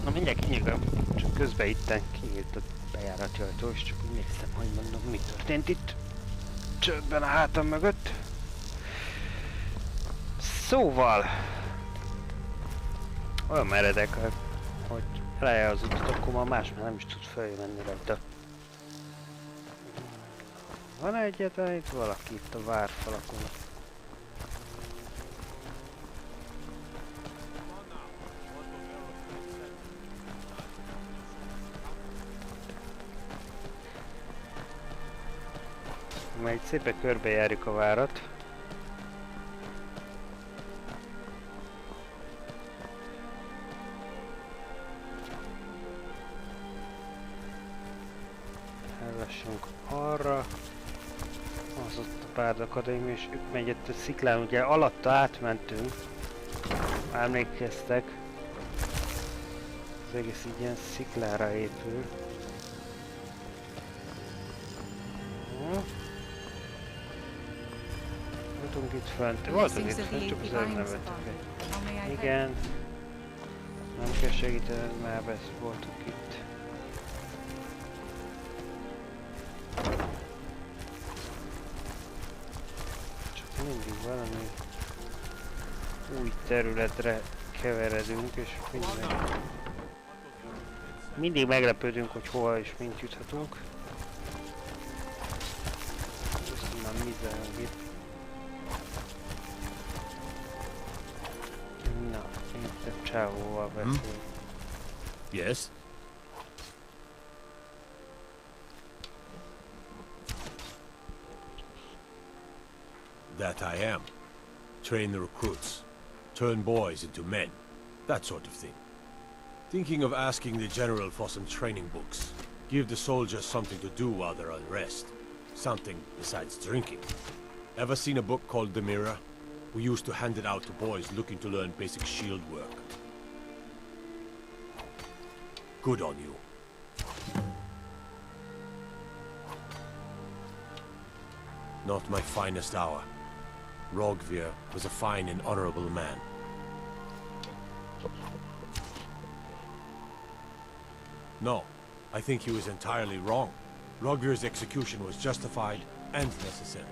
Na mindjárt kinyílom, csak közben itten kinyílt a bejárati ajtó, és csak úgy néztem, hogy mondom, mi történt itt csődben a hátam mögött. Szóval olyan meredek, hogy rájel az utat, akkor már más már nem is tud feljönni rajta. Van egyetlen itt valaki itt a várfalakon. Majd szépen körbejárjuk a várat. Ellássunk arra. Az ott a Bárd Akadémia, és ők megy itt a sziklán, ugye alatta átmentünk. Emlékeztek. Az egész így ilyen sziklára épül. Voltunk itt fönt. Voltunk itt fönt, csak az előbb nem vettük. Igen. Nem kell segíteni, már voltunk itt. Csak mindig valami új területre keveredünk, és mindig meglepődünk, hogy hova és mint juthatunk. Már mizálunk itt. Na, itt a csávóval beszélünk. Yes? That I am. Train the recruits. Turn boys into men. That sort of thing. Thinking of asking the general for some training books. Give the soldiers something to do while they're on rest. Something besides drinking. Ever seen a book called The Mirror? We used to hand it out to boys looking to learn basic shield work. Good on you. Not my finest hour. Rogvir was a fine and honorable man. No, I think he was entirely wrong. Rogvir's execution was justified and necessary.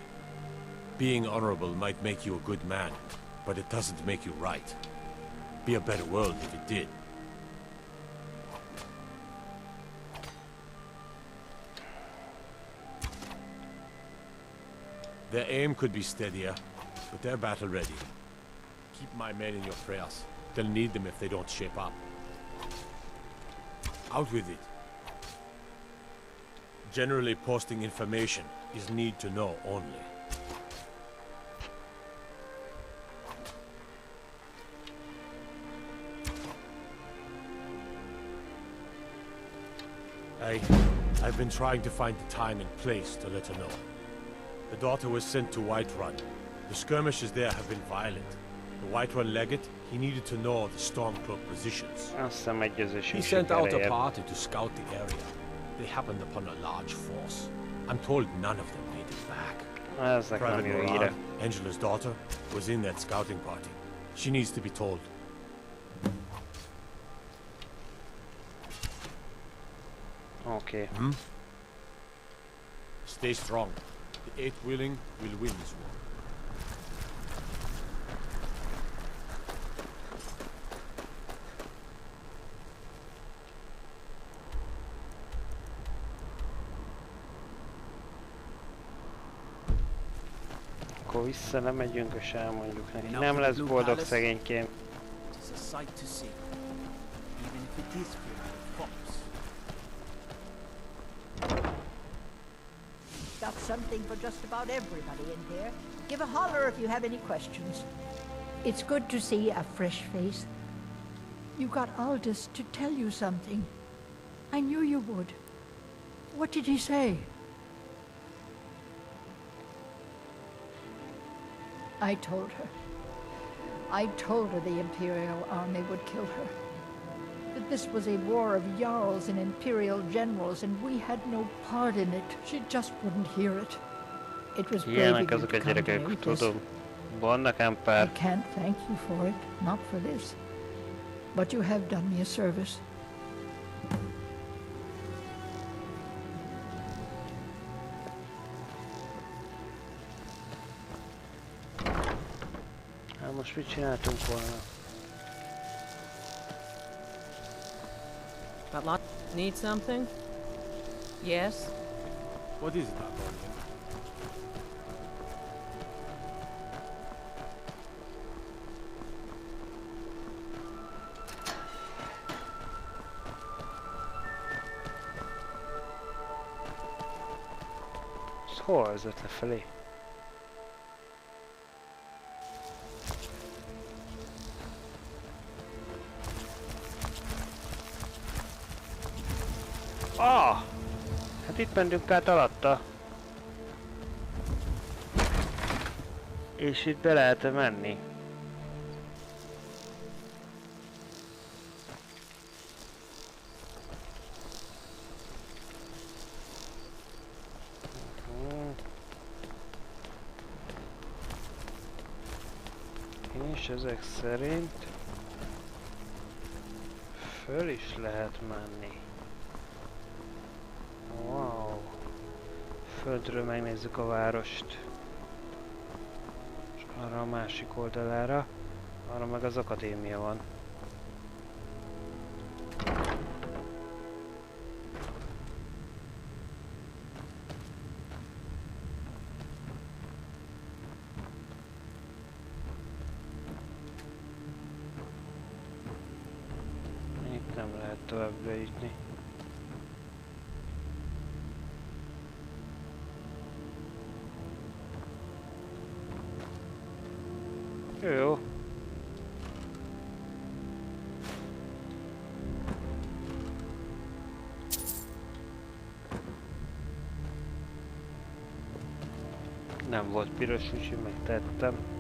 Being honorable might make you a good man, but it doesn't make you right. Be a better world if it did. Their aim could be steadier, but they're battle ready. Keep my men in your prayers. They'll need them if they don't shape up. Out with it. Generally, posting information is need to know only. I've been trying to find the time and place to let her know. The daughter was sent to Whiterun. The skirmishes there have been violent. The Whiterun legate, he needed to know the Stormcloak positions. He sent out a party to scout the area. They happened upon a large force. I'm told none of them made it back. Private Morale, Angela's daughter, was in that scouting party. She needs to be told. Okay. Stay strong. The Eighth Willing will win this war. Akkor vissza nem megyünk, és elmondjuk neki. Nem lesz boldog szegénykém. Got something for just about everybody in here. Give a holler if you have any questions. It's good to see a fresh face. You got Aldous to tell you something. I knew you would. What did he say? I told her. I told her the Imperial army would kill her. That this was a war of Jarls and Imperial generals, and we had no part in it. She just wouldn't hear it. It was brave of you to come to me with this. I can't thank you for it, not for this. But you have done me a service. most mit csináltunk volna? Got lot? Need something? Yes? What is that? Hol vezet lefelé? Ah! Hát itt mentünk át alatta. És itt be lehet menni. És ezek szerint föl is lehet menni. Wow. Földről megnézzük a várost. És arra a másik oldalára, arra meg az akadémia van. Itt nem lehet tovább bejutni. Jó. Nem volt piros, úgyhogy megtettem.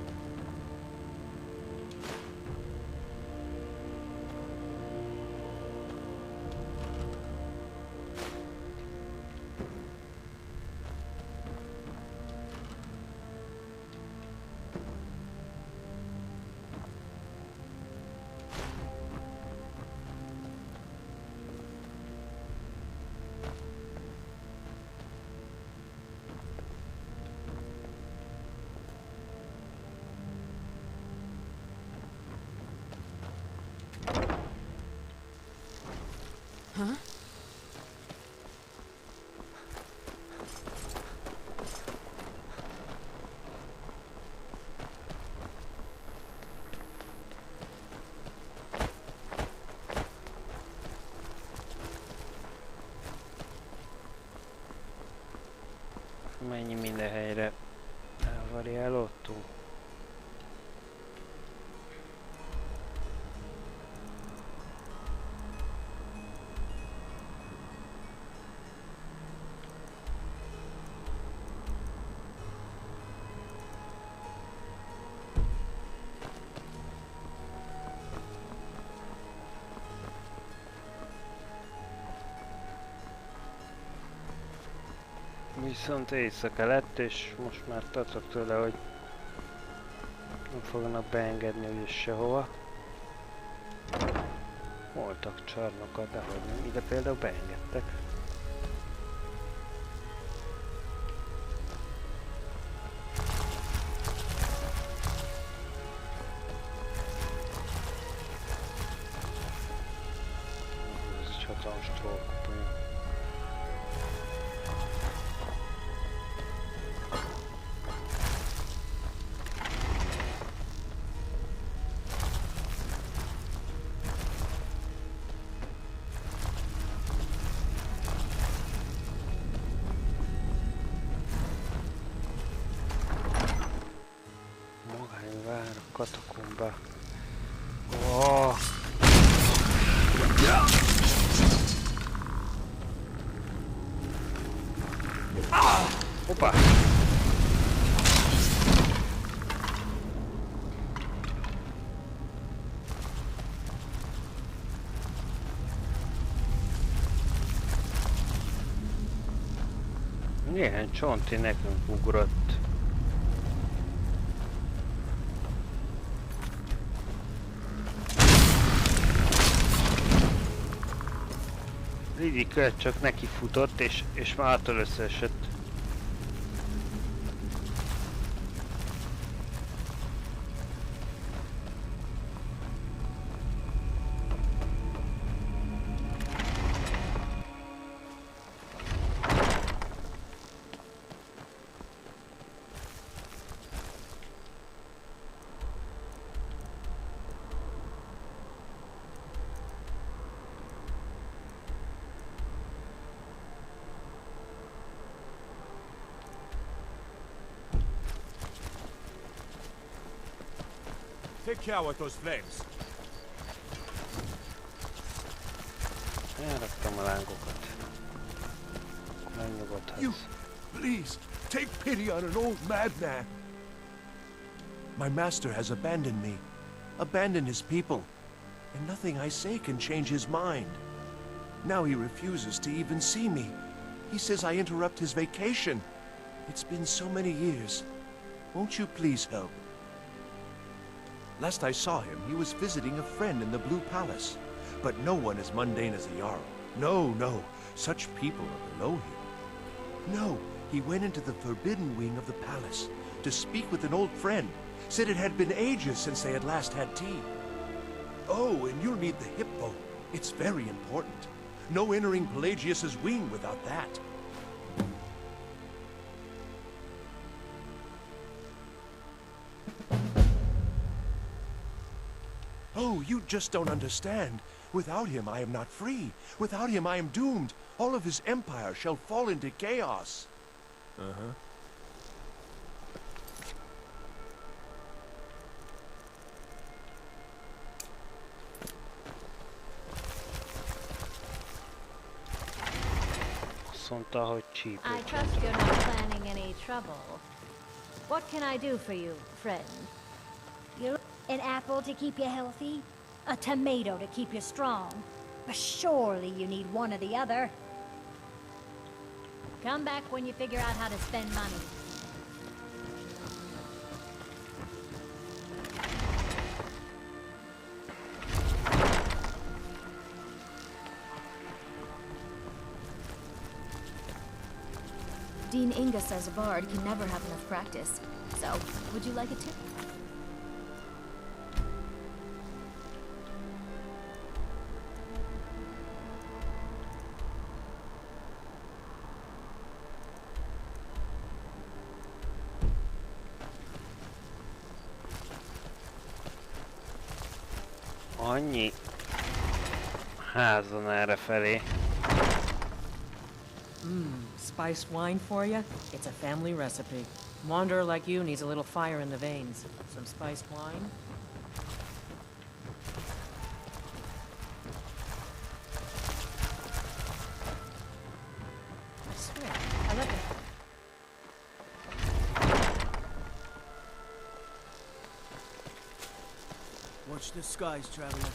Huh? Mennyi minden helyre elvariálódtunk. Viszont éjszaka lett, és most már tartok tőle, hogy nem fognak beengedni úgyis sehova. Voltak csarnokat, de hogy nem, ide például beengedtek. Ez egy hatalmas trollkuponya. Magányvára, katakomba. Oh. Hoppá! Milyen csonti nekünk ugrott. Lidi költ csak neki futott, és már attól összeesett. Take care with those flames. Elraktam a lángokat. Megnyugodhatsz. You, please, take pity on an old madman. My master has abandoned me, abandoned his people, and nothing I say can change his mind. Now he refuses to even see me. He says I interrupt his vacation. It's been so many years. Won't you please help? Last I saw him, he was visiting a friend in the Blue Palace. But no one as mundane as a Jarl. No, no. Such people are below him. No, he went into the forbidden wing of the palace to speak with an old friend. Said it had been ages since they had last had tea. Oh, and you'll need the hippo. It's very important. No entering Pelagius's wing without that. Oh, you just don't understand. Without him, I am not free. Without him, I am doomed. All of his empire shall fall into chaos. Uh-huh. I trust you're not planning any trouble. What can I do for you, friend? An apple to keep you healthy? A tomato to keep you strong? But surely you need one or the other. Come back when you figure out how to spend money. Dean Inga says a bard can never have enough practice. So, would you like a tip? Annyi házon errefelé. Spiced wine for you? It's a family recipe. Wanderer like you needs a little fire in the veins. Some spiced wine? I swear, I left it. Watch the skies, traveler.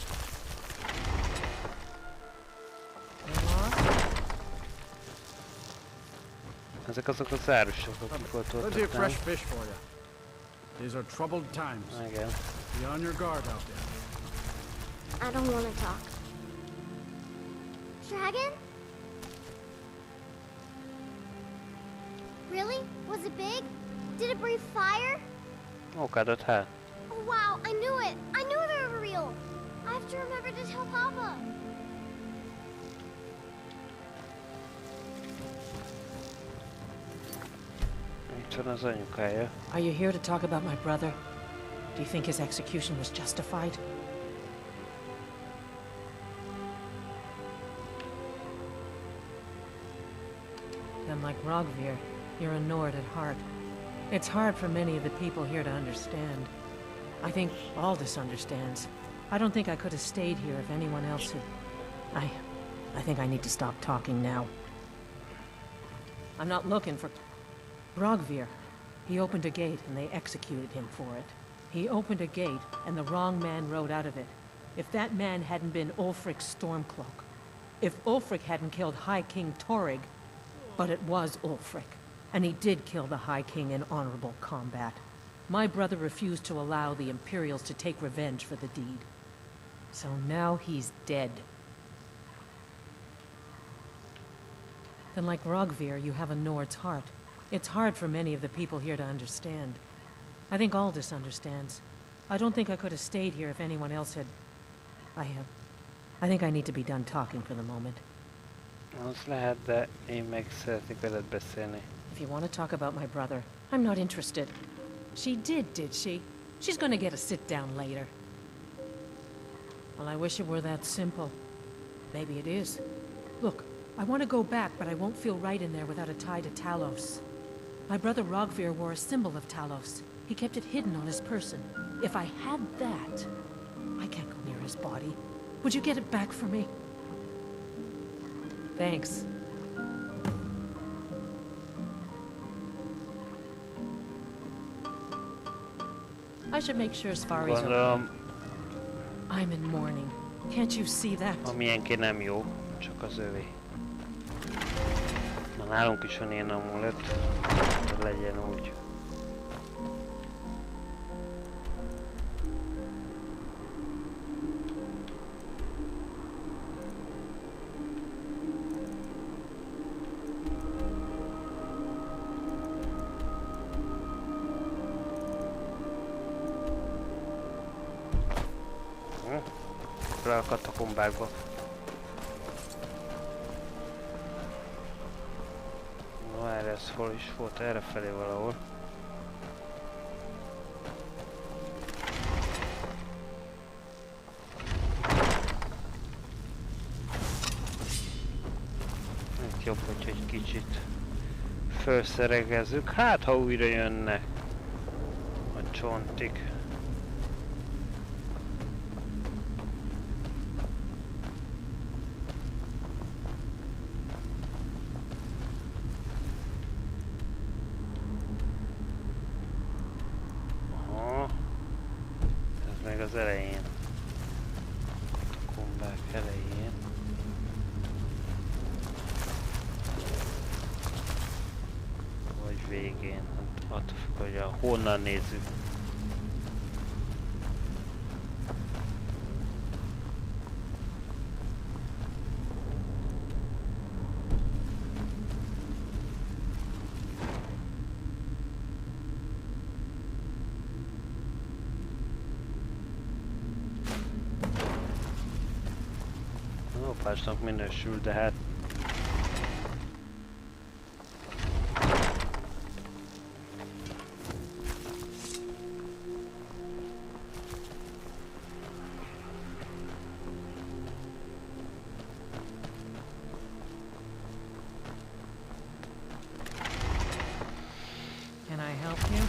Ezek azok az árusok, akik ott voltak. Plenty of fresh fish for you. These are troubled times. Igen. Be on your guard out there. I don't want to talk. Dragon? Really? Was it big? Did it breathe fire? Okádott hát. Oh, wow, I knew it! I knew they were real! I have to remember to tell Papa. Are you here to talk about my brother? Do you think his execution was justified? Then, like Rogvir, you're a Nord at heart. It's hard for many of the people here to understand. I think Aldous understands. I don't think I could have stayed here if anyone else had... I think I need to stop talking now. I'm not looking for... Rogvir. He opened a gate and they executed him for it. He opened a gate and the wrong man rode out of it. If that man hadn't been Ulfric Stormcloak. If Ulfric hadn't killed High King Torrig. But it was Ulfric. And he did kill the High King in honorable combat. My brother refused to allow the Imperials to take revenge for the deed. So now he's dead. Then like Rogvir, you have a Nord's heart. It's hard for many of the people here to understand. I think Aldous understands. I don't think I could have stayed here if anyone else had... I think I need to be done talking for the moment. Az lehet, de én meg szeretnék veled beszélni. If you want to talk about my brother, I'm not interested. She did she? She's gonna get a sit-down later. Well, I wish it were that simple. Maybe it is. Look, I want to go back, but I won't feel right in there without a tie to Talos. My brother Rogvir wore a symbol of Talos. He kept it hidden on his person. If I had that, I can't go near his body. Would you get it back for me? Thanks. I should make sure Safari's okay. I'm in mourning. Can't you see that? A miénké nem jó, csak az övé. Na, nálunk is van ilyen amulet, hogy legyen úgy. A katakombákba. No, erre ez hol is volt, erre felé valahol. Itt jobb, hogy egy kicsit felszeregezzük. Hát, ha újra jönnek a csontik. Az elején. A kombák elején. Vagy végén. Attól függ, hogy honnan nézzük. Lopásnak minősül, de hát... Can I help you?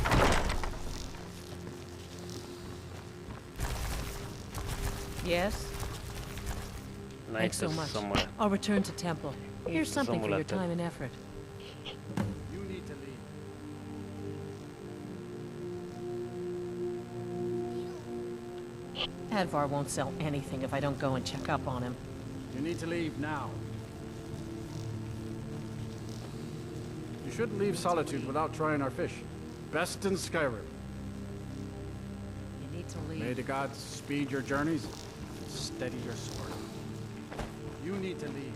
Yes? Thanks so much. I'll return to temple. Here's something for your time and effort. You need to leave. Advar won't sell anything if I don't go and check up on him. You need to leave now. You shouldn't leave Solitude without trying our fish. Best in Skyrim. You need to leave. May the gods speed your journeys and steady your sword. You need to leave.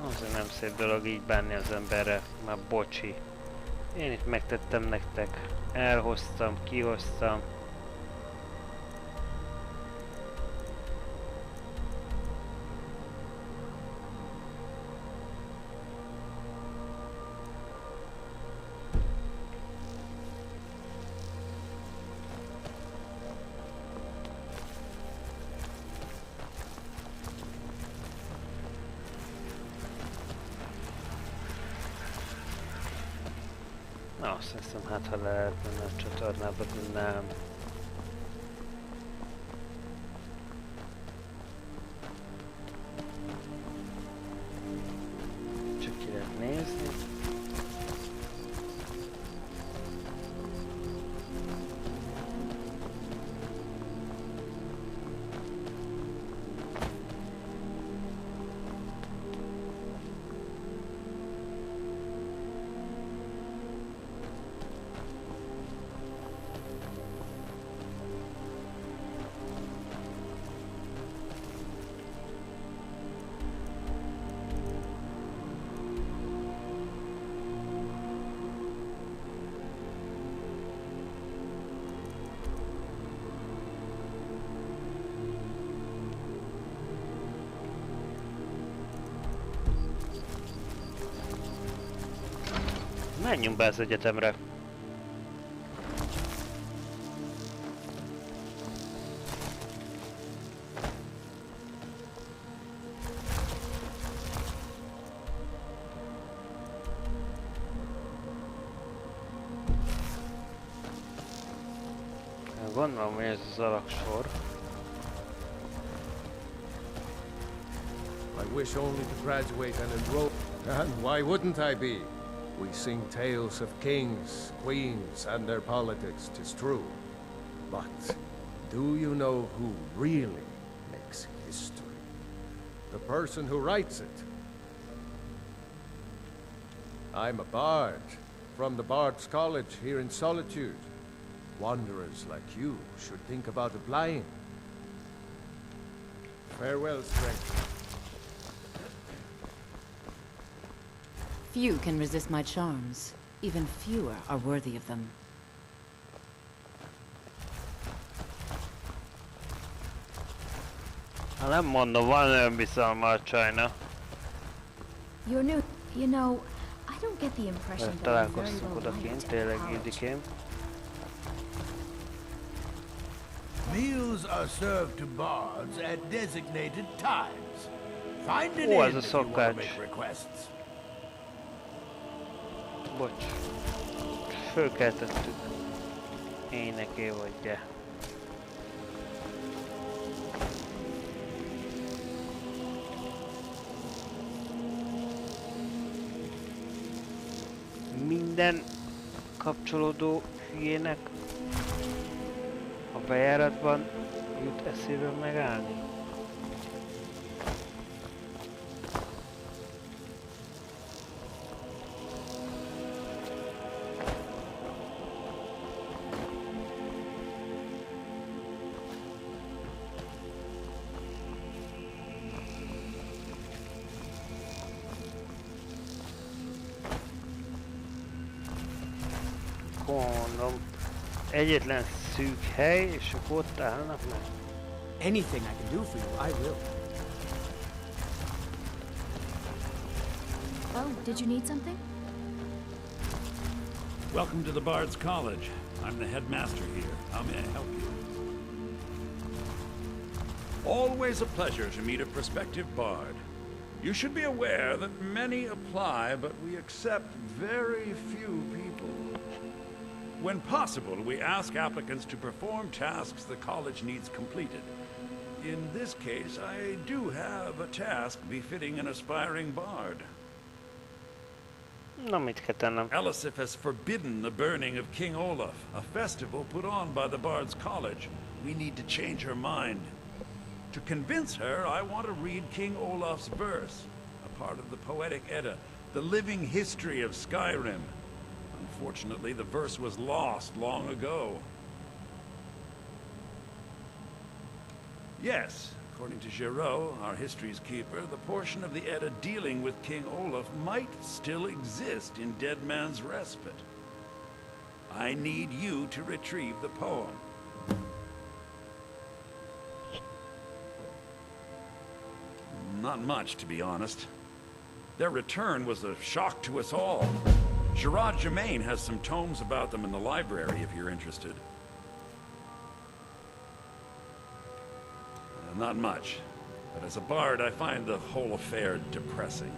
Az nem szép dolog így bánni az emberre, már bocsi. Én itt megtettem nektek. Elhoztam, kihoztam. Na, azt hiszem, hát ha lehet menni a csatornába, de nem. Csak ki lehet nézni. Menjünk be az egyetemre. Gondolom, hogy ez az alaksor. I wish only to graduate and enroll. And why wouldn't I be? We sing tales of kings, queens, and their politics, 'tis true. But do you know who really makes history? The person who writes it. I'm a bard, from the Bard's College here in Solitude. Wanderers like you should think about applying. Farewell, strength. Few can resist my charms. Even fewer are worthy of them. Ha nem mondom, van olyan bizalma a csajna. You're new. You know, I don't get the impression that I'm very Találkoztunk well odakint, liked tényleg at college. Ildikém. Meals are served to bards at designated times. Find an Ó, inn ez a if you want to szakács. make requests. Bocs. Fölkeltettük. Éneké vagy, de. Minden kapcsolódó hülyének a bejáratban jut eszébe megállni. Mondom, egyetlen szűk hely, és akkor ott állnak meg. Anything I can do for you, I will. Oh, did you need something? Welcome to the Bard's College. I'm the headmaster here. How may I help you? Always a pleasure to meet a prospective bard. You should be aware that many apply, but we accept very few people. When possible, we ask applicants to perform tasks the college needs completed. In this case, I do have a task befitting an aspiring bard. Na, mit kell tennem? Elisif has forbidden the burning of King Olaf, a festival put on by the Bard's College. We need to change her mind. To convince her, I want to read King Olaf's verse, a part of the Poetic Edda, the living history of Skyrim. Unfortunately, the verse was lost long ago. Yes, according to Giraud, our history's keeper, the portion of the Edda dealing with King Olaf might still exist in Dead Man's Respite. I need you to retrieve the poem. Not much, to be honest. Their return was a shock to us all. Gerard Germain has some tomes about them in the library, if you're interested. Not much, but as a bard, I find the whole affair depressing.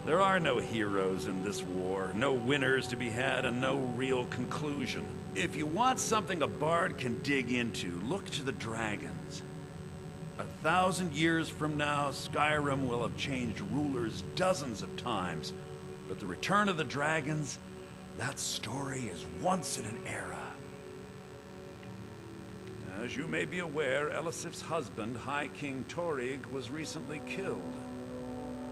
There are no heroes in this war, no winners to be had, and no real conclusion. If you want something a bard can dig into, look to the dragons. 1,000 years from now, Skyrim will have changed rulers dozens of times. But the return of the dragons, that story is once in an era. As you may be aware, Elisif's husband, High King Torig, was recently killed.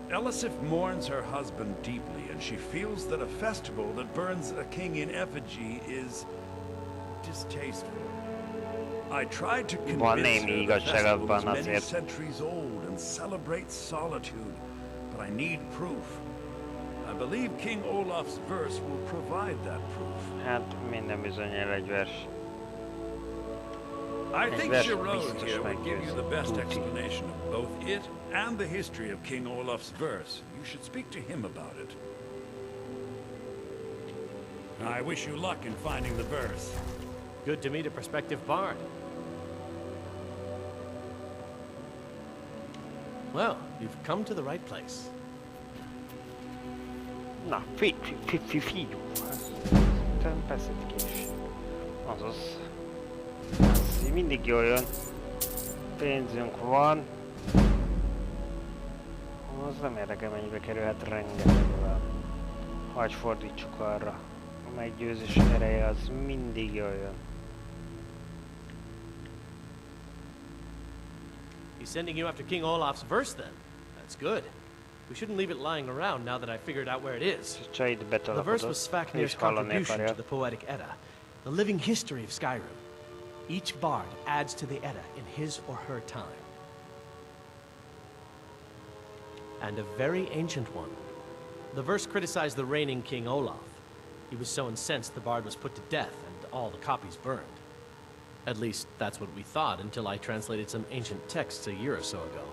Elisif mourns her husband deeply, and she feels that a festival that burns a king in effigy is distasteful. I tried to convince her the festival is many centuries old and celebrates solitude, but I need proof. I believe King Olaf's verse will provide that proof. Hát minden bizonnyal egy vers. I think Giraud here would give you the best explanation of both it and the history of King Olaf's verse. You should speak to him about it. I wish you luck in finding the verse. Good to meet a prospective bard. Well, you've come to the right place. Na, figyelj! Pacification. Azaz. mindig jól jön. Pénzünk van. Az nem érdekel, mennyibe kerülhet, rengeteg van. Hagy fordítsuk arra. A meggyőzés ereje az mindig jól jön. He's sending you after King Olaf's verse then. That's good. We shouldn't leave it lying around now that I figured out where it is. The verse was Svafnir's contribution to the Poetic Edda, the living history of Skyrim. Each bard adds to the Edda in his or her time. And a very ancient one. The verse criticized the reigning King Olaf. He was so incensed the bard was put to death and all the copies burned. At least, that's what we thought until I translated some ancient texts a year or so ago.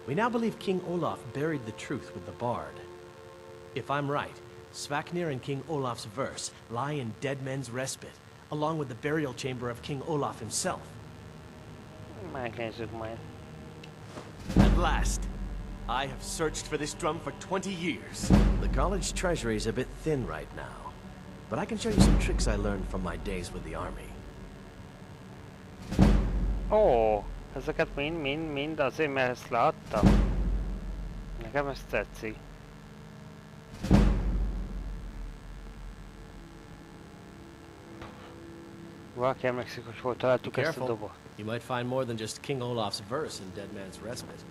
We now believe King Olaf buried the truth with the bard. If I'm right, Svafnir and King Olaf's verse lie in Dead Men's Respite, along with the burial chamber of King Olaf himself. At last, I have searched for this drum for 20 years. The college treasury is a bit thin right now, but I can show you some tricks I learned from my days with the army. Ó, ezeket mind azért, mert ezt láttam. Nekem ez tetszik. Valaki emlékszik, hogy hol találtuk ezt a dobot. You might find more than just King Olaf's verse in Dead Man's Respite.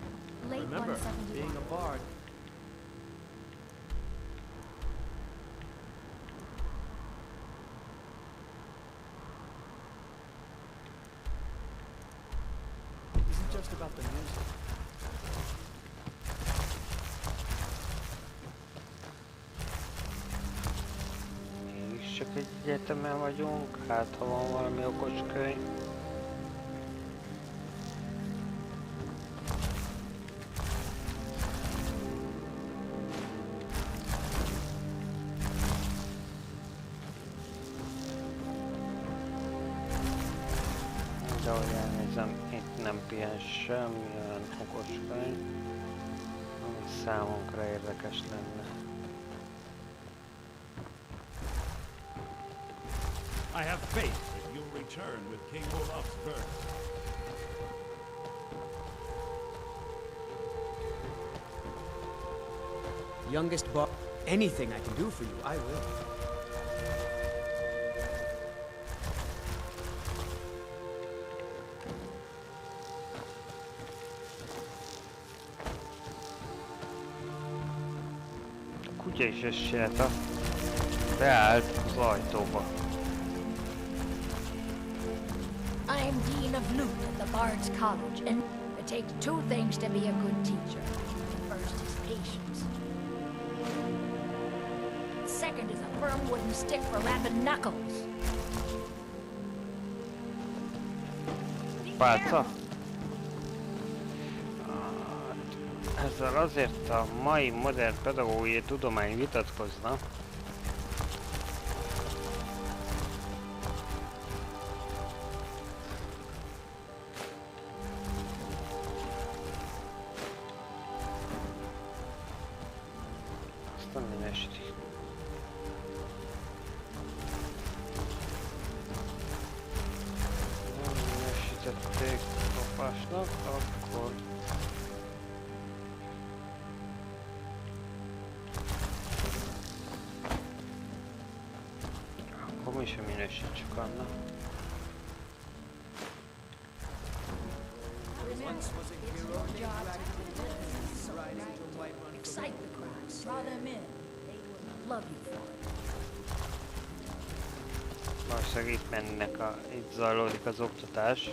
Remember, being a bard. Isn't just about the music. Mégis csak egy egyetemen vagyunk, hát ha van valami okos könyv. De ahogy elnézem, itt nem pihen semmilyen okos könyv, ami számunkra érdekes lenne. I have faith that you'll return with King Olaf's verse. Youngest bard, anything I can do for you, I will. A kutya is ezt csinálta. Beállt az ajtóba. I am Dean of Lute at the Bard's College, and it takes two things to be a good teacher. The first is patience. The second is a firm wooden stick for rapping knuckles. Pálca? Ezzel azért a mai modern pedagógiai tudomány vitatkozna. Aztán minősíti. Nem minősítették kapásnak, akkor... Akkor mi sem minősítsük annak. Excite the crowd, draw them in. They will love you for it. Valószínűleg itt zajlódik az oktatás.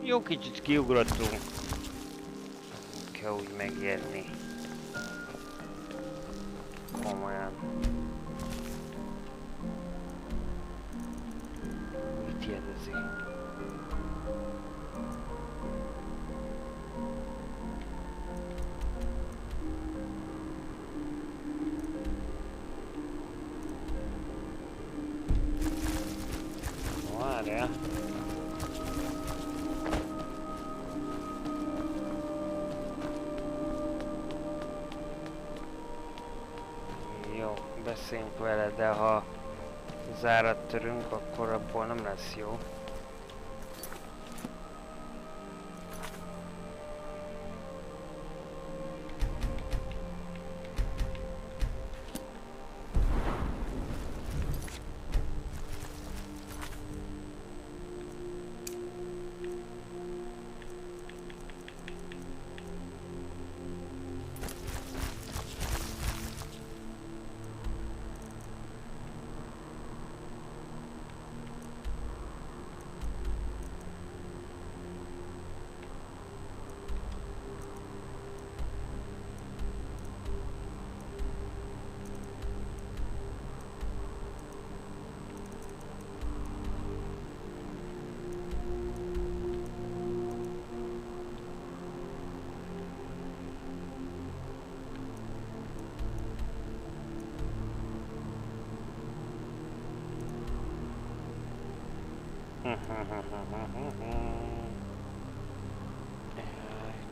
Jó kicsit kiugrottunk. Kell úgy megérni. Komolyan. Mit kérdezik? Várjál. Jó, beszéljünk vele, de ha zárat törünk, akkor abból nem lesz jó.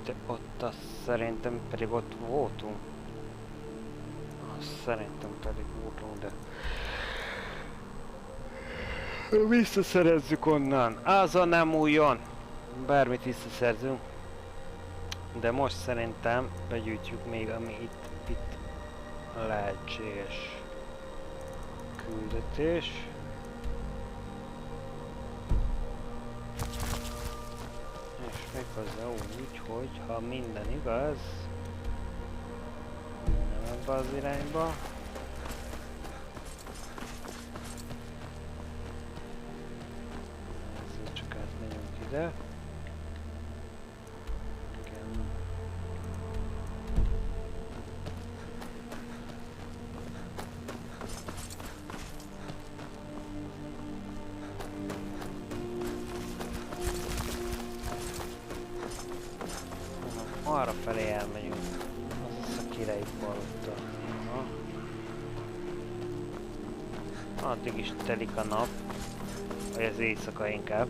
De ott azt szerintem pedig ott voltunk. Azt szerintem pedig voltunk, de... Visszaszerezzük onnan. Azon nem újjon. Bármit visszaszerzünk. De most szerintem begyűjtjük még, ami itt lehetséges küldetés. És méghozzá úgy, hogy ha minden igaz, nem ebbe az irányba. Ezzel csak átmegyünk ide. Igen. Arra felé elmegyünk. Az a királyi palota. Addig is telik a nap. Vagy az éjszaka inkább.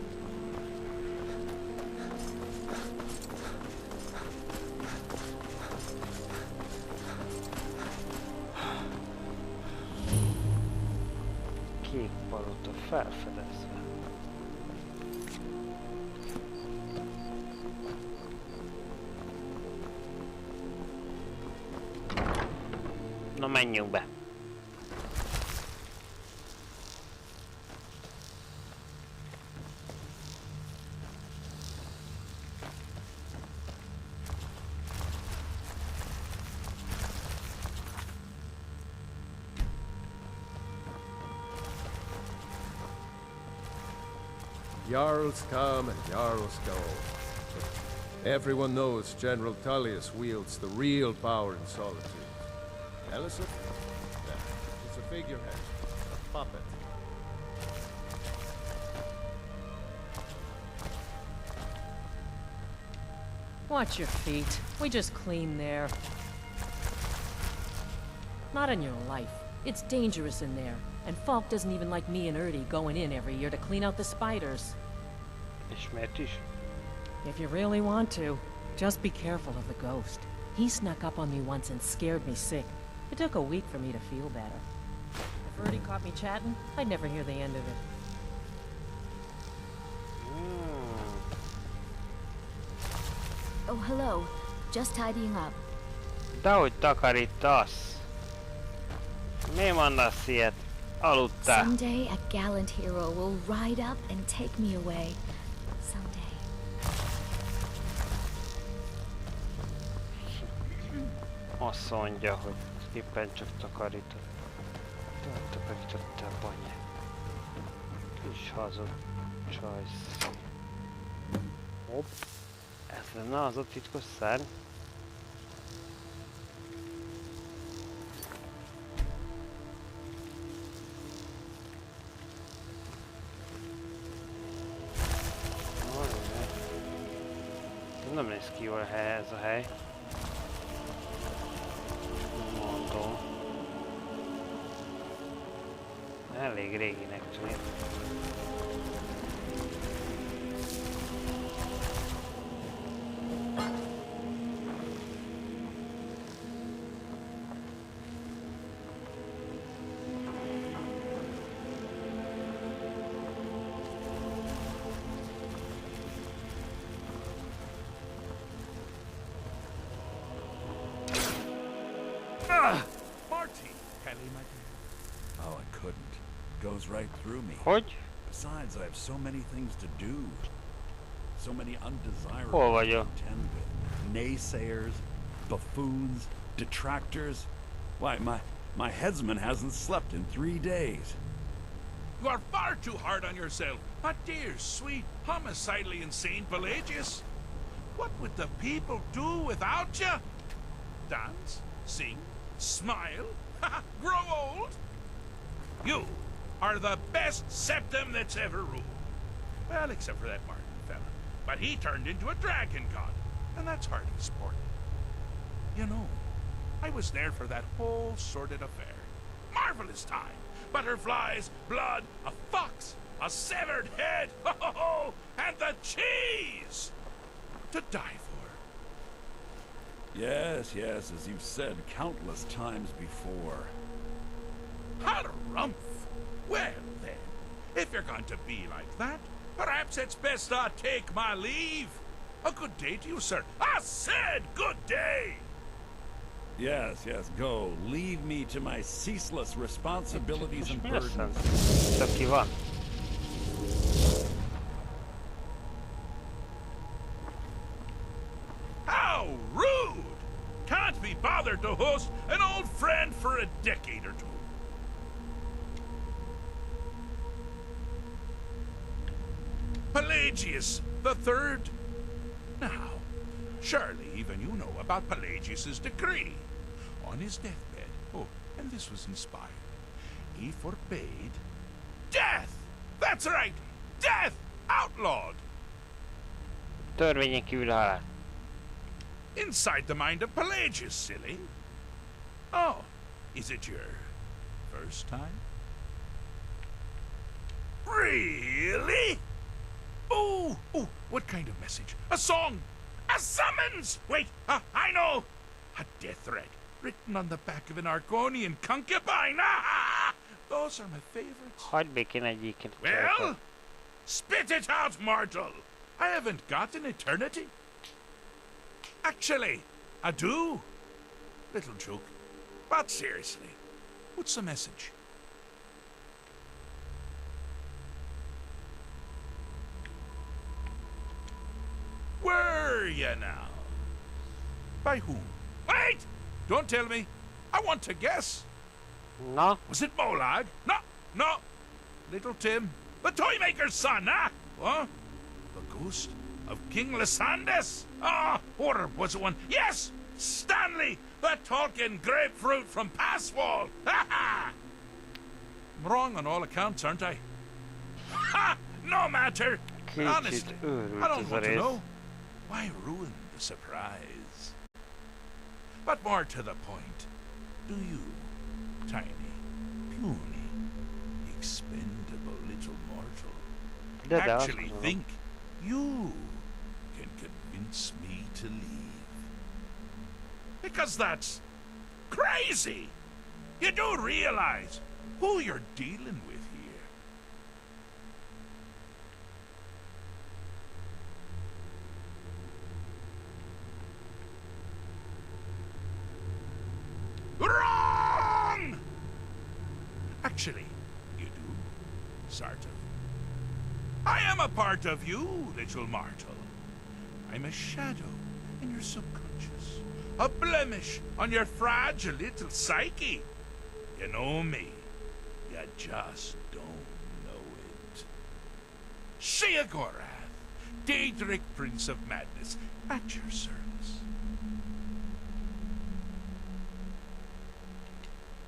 Kék palota felfedezve. Na menjünk be! Jarls come and Jarls go. But everyone knows General Tullius wields the real power in solitude. Ellison? Yeah, it's a figurehead. A puppet. Watch your feet. We just clean there. Not in your life. It's dangerous in there. And Falk doesn't even like me and Erdy going in every year to clean out the spiders. If you really want to, just be careful of the ghost. He snuck up on me once and scared me sick. It took a week for me to feel better. If Erdy caught me chatting, I'd never hear the end of it. Oh, hello. Just tidying up. Dehogy takarítasz? Mi mondasz ilyet? Aludtál. Someday a gallant hero will ride up and take me away. Someday. Azt mondja, hogy éppen csak takarított. Takarítottál banyát. Kis hazud csajsz. Hopp. Ez lenne az a titkos szárny. Nem néz ki jól ez a hely. Mondom. Elég réginek tűnik. Oh, I couldn't. Goes right through me. Hogy? Besides, I have so many things to do. So many undesirable Hol to vagyok? contend with. Naysayers, buffoons, detractors. Why, my headsman hasn't slept in 3 days. You are far too hard on yourself. My dear, sweet, homicidally insane Pelagius. What would the people do without you? Dance? Sing? Smile? Grow old? You are the best septum that's ever ruled. Well, except for that Martin fella. But he turned into a dragon god, and that's hardly sport. You know, I was there for that whole sordid affair. Marvelous time. Butterflies, blood, a fox, a severed head, and the cheese to die for. Yes, yes, as you've said countless times before. Harumph! Well then, if you're going to be like that, perhaps it's best I take my leave. A good day to you, sir. I said good day! Yes, yes, go. Leave me to my ceaseless responsibilities and burdens. Taki van. How rude! Can't be bothered to host an old friend for a decade or two. Pelagius the Third. Now, surely even you know about Pelagius's decree. On his deathbed, oh, and this was inspired, he forbade death! That's right! Death! Outlawed! Törvényen kívül halál. Inside the mind of Pelagius, silly. Oh, is it your first time? Really? Oh, what kind of message? A song? A summons! Wait, I know! A death threat written on the back of an Argonian concubine. Those are my favorites. Hagyd békén egyiket. Well, spit it out, mortal. I haven't got an eternity. Actually, I do. Little joke. But seriously, what's the message? Were you now? By whom? Wait! Don't tell me. I want to guess. No. Was it Molag? No. Little Tim. The Toymaker's son, huh? What? The ghost of King Lysandas? Or was it one? Yes! Stanley! The talking grapefruit from Passwall! Ha ha! I'm wrong on all accounts, aren't I? Ha! No matter! Honestly, I don't want to know. Why ruin the surprise? But more to the point, do you, tiny, puny, expendable little mortal, actually think you can convince me to leave? Because that's crazy! You do realize who you're dealing with here. Wrong! Actually, you do, sort of. I am a part of you, little mortal. I'm a shadow in your subconscious, a blemish on your fragile little psyche. You know me, you just don't know it. Sheogorath, Daedric Prince of Madness, at your service.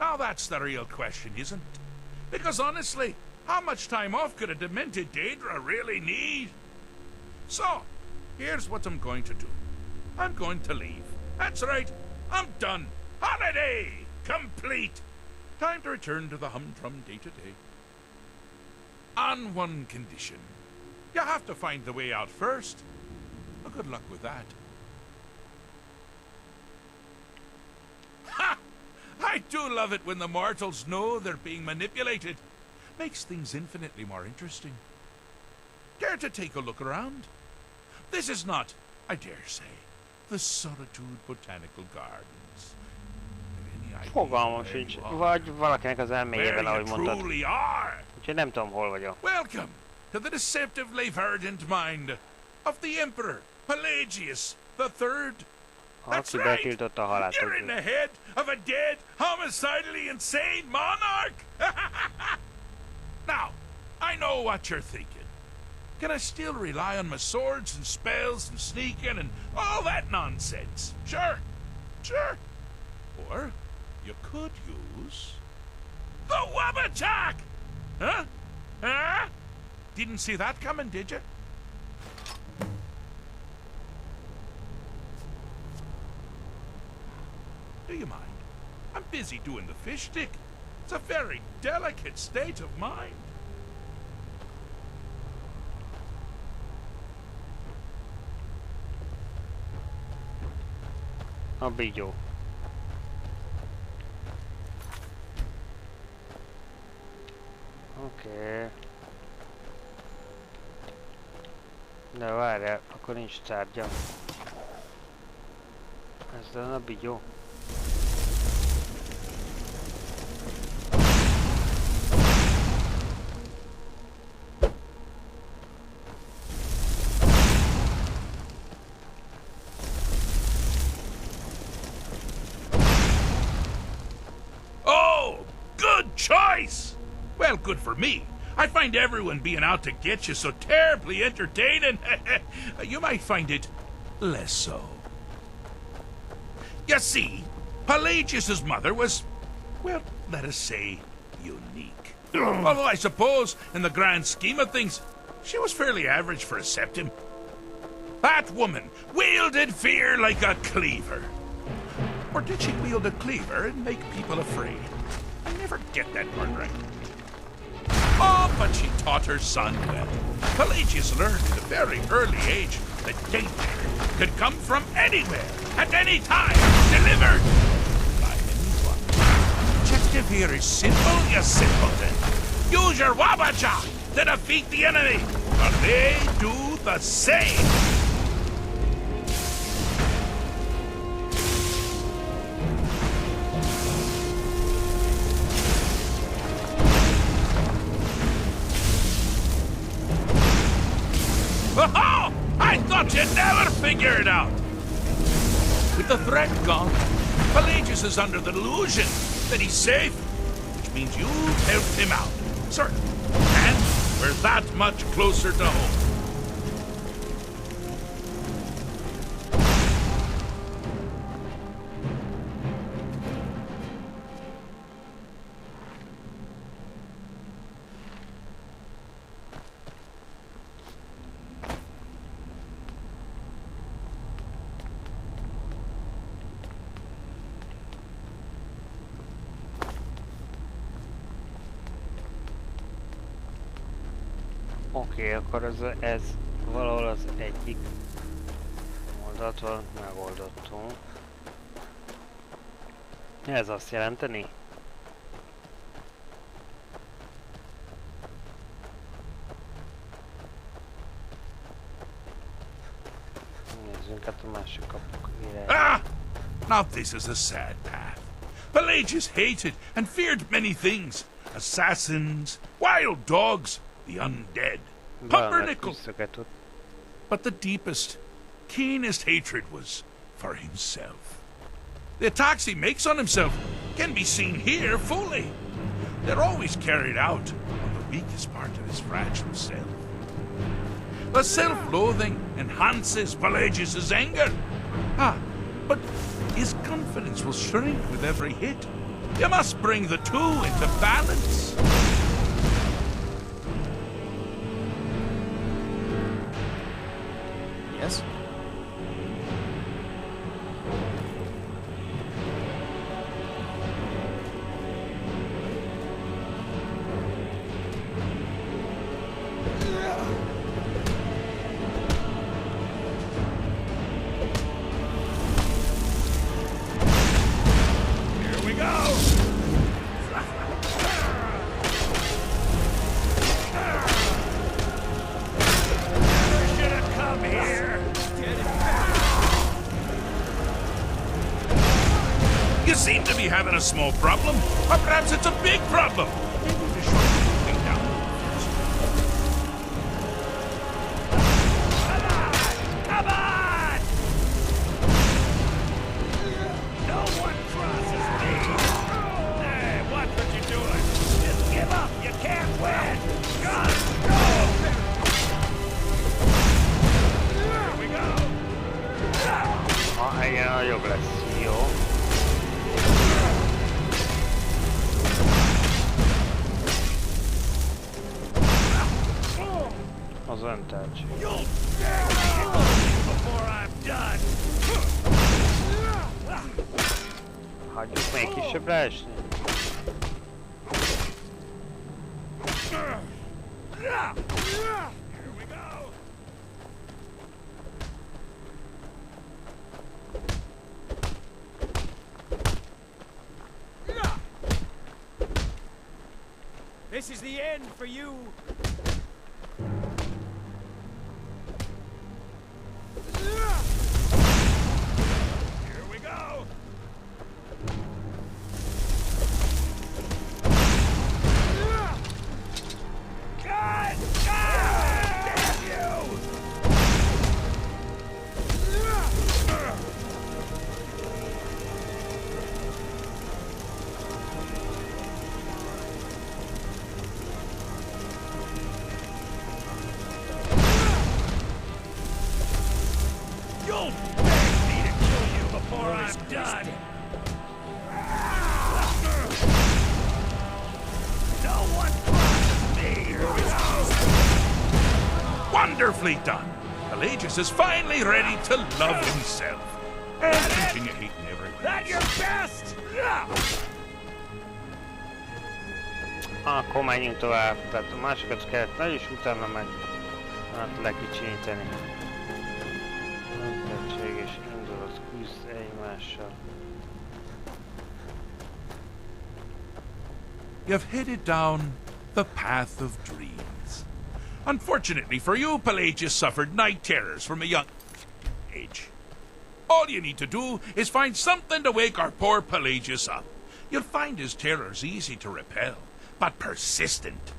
Now that's the real question, isn't it? Because honestly, how much time off could a demented Daedra really need? So, here's what I'm going to do. I'm going to leave. That's right, I'm done. Holiday complete. Time to return to the humdrum day-to-day. On one condition. You have to find the way out first. Well, good luck with that. Ha! I do love it when the mortals know they're being manipulated. Makes things infinitely more interesting. Care to take a look around? This is not, I dare say, the Solitude Botanical Gardens. Have any Fogalmam sincs. Vagy valakinek az elméjében, ahogy mondtad. Úgyhogy nem tudom, hol vagyok. Welcome to the deceptively verdant mind of the Emperor Pelagius III. That's right! You're in the head of a dead, homicidally insane monarch! Now, I know what you're thinking. Can I still rely on my swords and spells and sneaking and all that nonsense? Sure, sure. Or you could use the Wabbajack! Huh? Huh? Didn't see that coming, did you? Do you mind? I'm busy doing the fish stick. It's a very delicate state of mind. I'll be you. Oké. De várjál, akkor nincs tárgya. Ez lenne a bigyó. Oh, good choice! Well, good for me. I find everyone being out to get you so terribly entertaining. You might find it less so. You see, Pelagius's mother was, well, let us say, unique. Although I suppose, in the grand scheme of things, she was fairly average for a septim. That woman wielded fear like a cleaver. Or did she wield a cleaver and make people afraid? I never get that word right. Oh, but she taught her son well. Pelagius learned at a very early age that danger could come from anywhere, at any time, delivered by anyone. Objective here is simple, you simpleton. Use your Wabbajack to defeat the enemy, but they do the same. Oh, I thought you'd never figure it out! With the threat gone, Pelagius is under the delusion that he's safe, which means you've helped him out, certainly. And we're that much closer to home. Oké, akkor ez valahol az egyik oldalt van, megoldottunk. Ez azt jelenteni? Nézzünk át a másik kapuk irányba. Ah! Now this is a sad path. Pelagius hated and feared many things. Assassins, wild dogs, the undead, pumpernickel. But the deepest, keenest hatred was for himself. The attacks he makes on himself can be seen here fully. They're always carried out on the weakest part of his fragile self. The self-loathing enhances Pelagius's anger. Ah, but his confidence will shrink with every hit. You must bring the two into balance. Yes? Here we go! Never should have come here! having a small problem, or perhaps it's a big problem. Maybe we should bring down. Come on! No one crosses me! Hey, what are you doing? Just give up! You can't win! Just go! Here we go! Helyen nagyobb lesz, jó. Az öntelség. Hagyjuk még kisebbre esni. This is the end for you. Here we go. God! Damn you! You'll beg me to kill you before I'm done! No one crosses me! Wonderfully done! Pelagius is finally ready to love himself. And continue hating everyone. That your best! Akkor menjünk tovább. Tehát a másikat kellett le, és utána meg lekicsinyíteni. És indulat küzd egymással. You've headed down the path of dreams. Unfortunately for you, Pelagius suffered night terrors from a young age. All you need to do is find something to wake our poor Pelagius up. You'll find his terrors easy to repel, but persistent.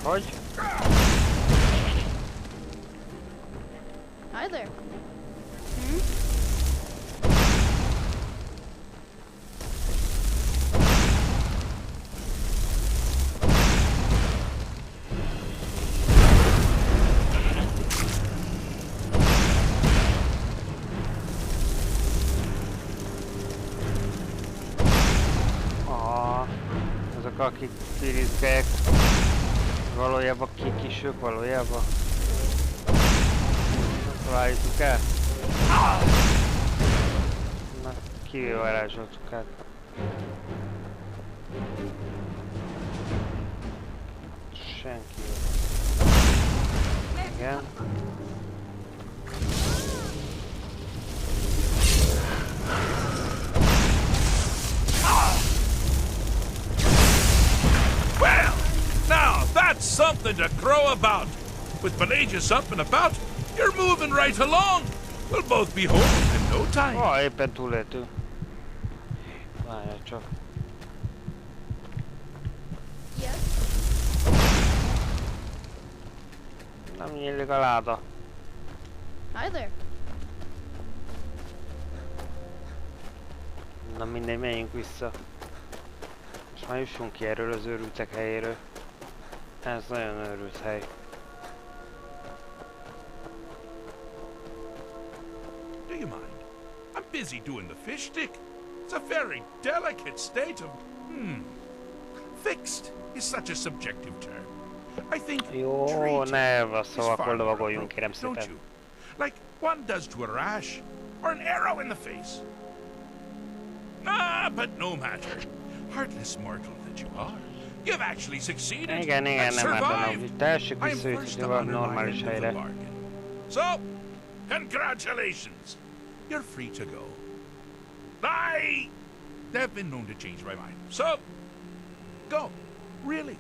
Hogy? Hi there. Azok akik kirizgálják. Valójában kik is ők valójában? Találjuk el? Na, kivarázsoltuk át. Senki. Igen. Well, now that's something to crow about. With Pelagius up and about, you're moving right along. We'll both be home in no time. Éppen túléltünk. Várjál csak. Yes. Nem nyílik a láda. Hi there. Na mindegy, menjünk vissza. Most már jussunk ki erről az őrültek helyéről. Ez nagyon őrült hely. Do you mind? I'm busy doing the fish stick. It's a very delicate state of... Fixed is such a subjective term. I think Jó, ne vasszavakkal lovagoljunk, kérem don't szépen. you? Like one does to a rash or an arrow in the face. Ah, but no matter. Heartless mortal that you are, you've actually succeeded. Igen, and nem ártanak. survived. Tessük I'm vissza first a to honor my normális end of the helyre. bargain. So, congratulations. You're free to go. I have been known to change my mind. So, go. Really.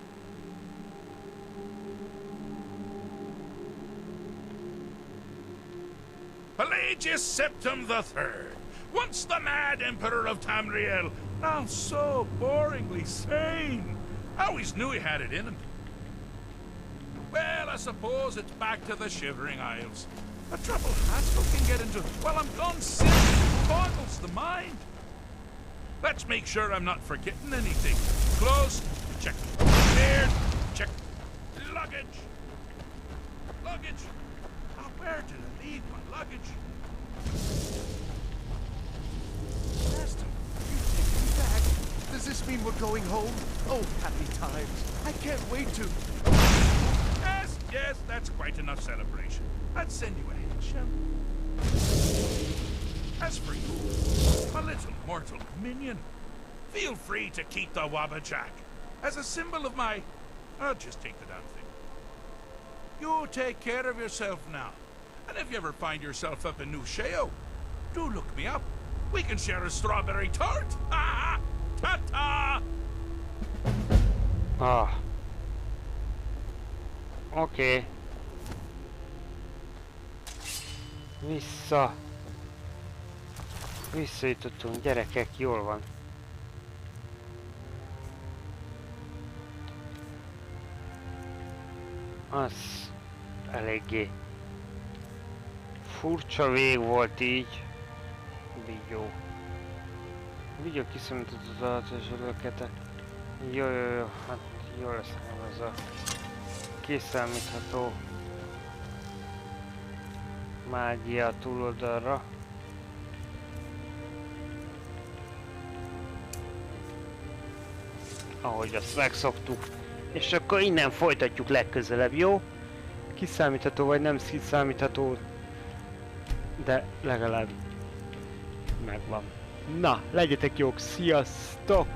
Pelagius Septim III, once the mad Emperor of Tamriel, now so boringly sane. I always knew he had it in him. Well, I suppose it's back to the Shivering Isles. The trouble Haskell can get into while I'm gone sick boggles the mind. Let's make sure I'm not forgetting anything. Clothes, check. Beard, check. Luggage. Luggage. Oh, where did I leave my luggage? Master, you taking me back? Does this mean we're going home? Oh, happy times. I can't wait to... Yes, yes, that's quite enough celebration. I'd send you ahead, shall we? As for you, my little mortal minion, feel free to keep the Wabbajack as a symbol of my... I'll just take the damn thing. You take care of yourself now. And if you ever find yourself up in New Sheo, do look me up. We can share a strawberry tart. Ha! Ta-ta! Ah. Oké. Vissza. Visszajutottunk, gyerekek, jól van. Az eléggé furcsa vég volt így. Jó. Vigyó kiszemített az alatos ödökete. Jó, hát jó lesz nekem ez a kiszámítható mágia túloldalra. Ahogy azt megszoktuk. És akkor innen folytatjuk legközelebb, jó? Kiszámítható vagy nem kiszámítható, de legalább megvan. Na, legyetek jók, sziasztok!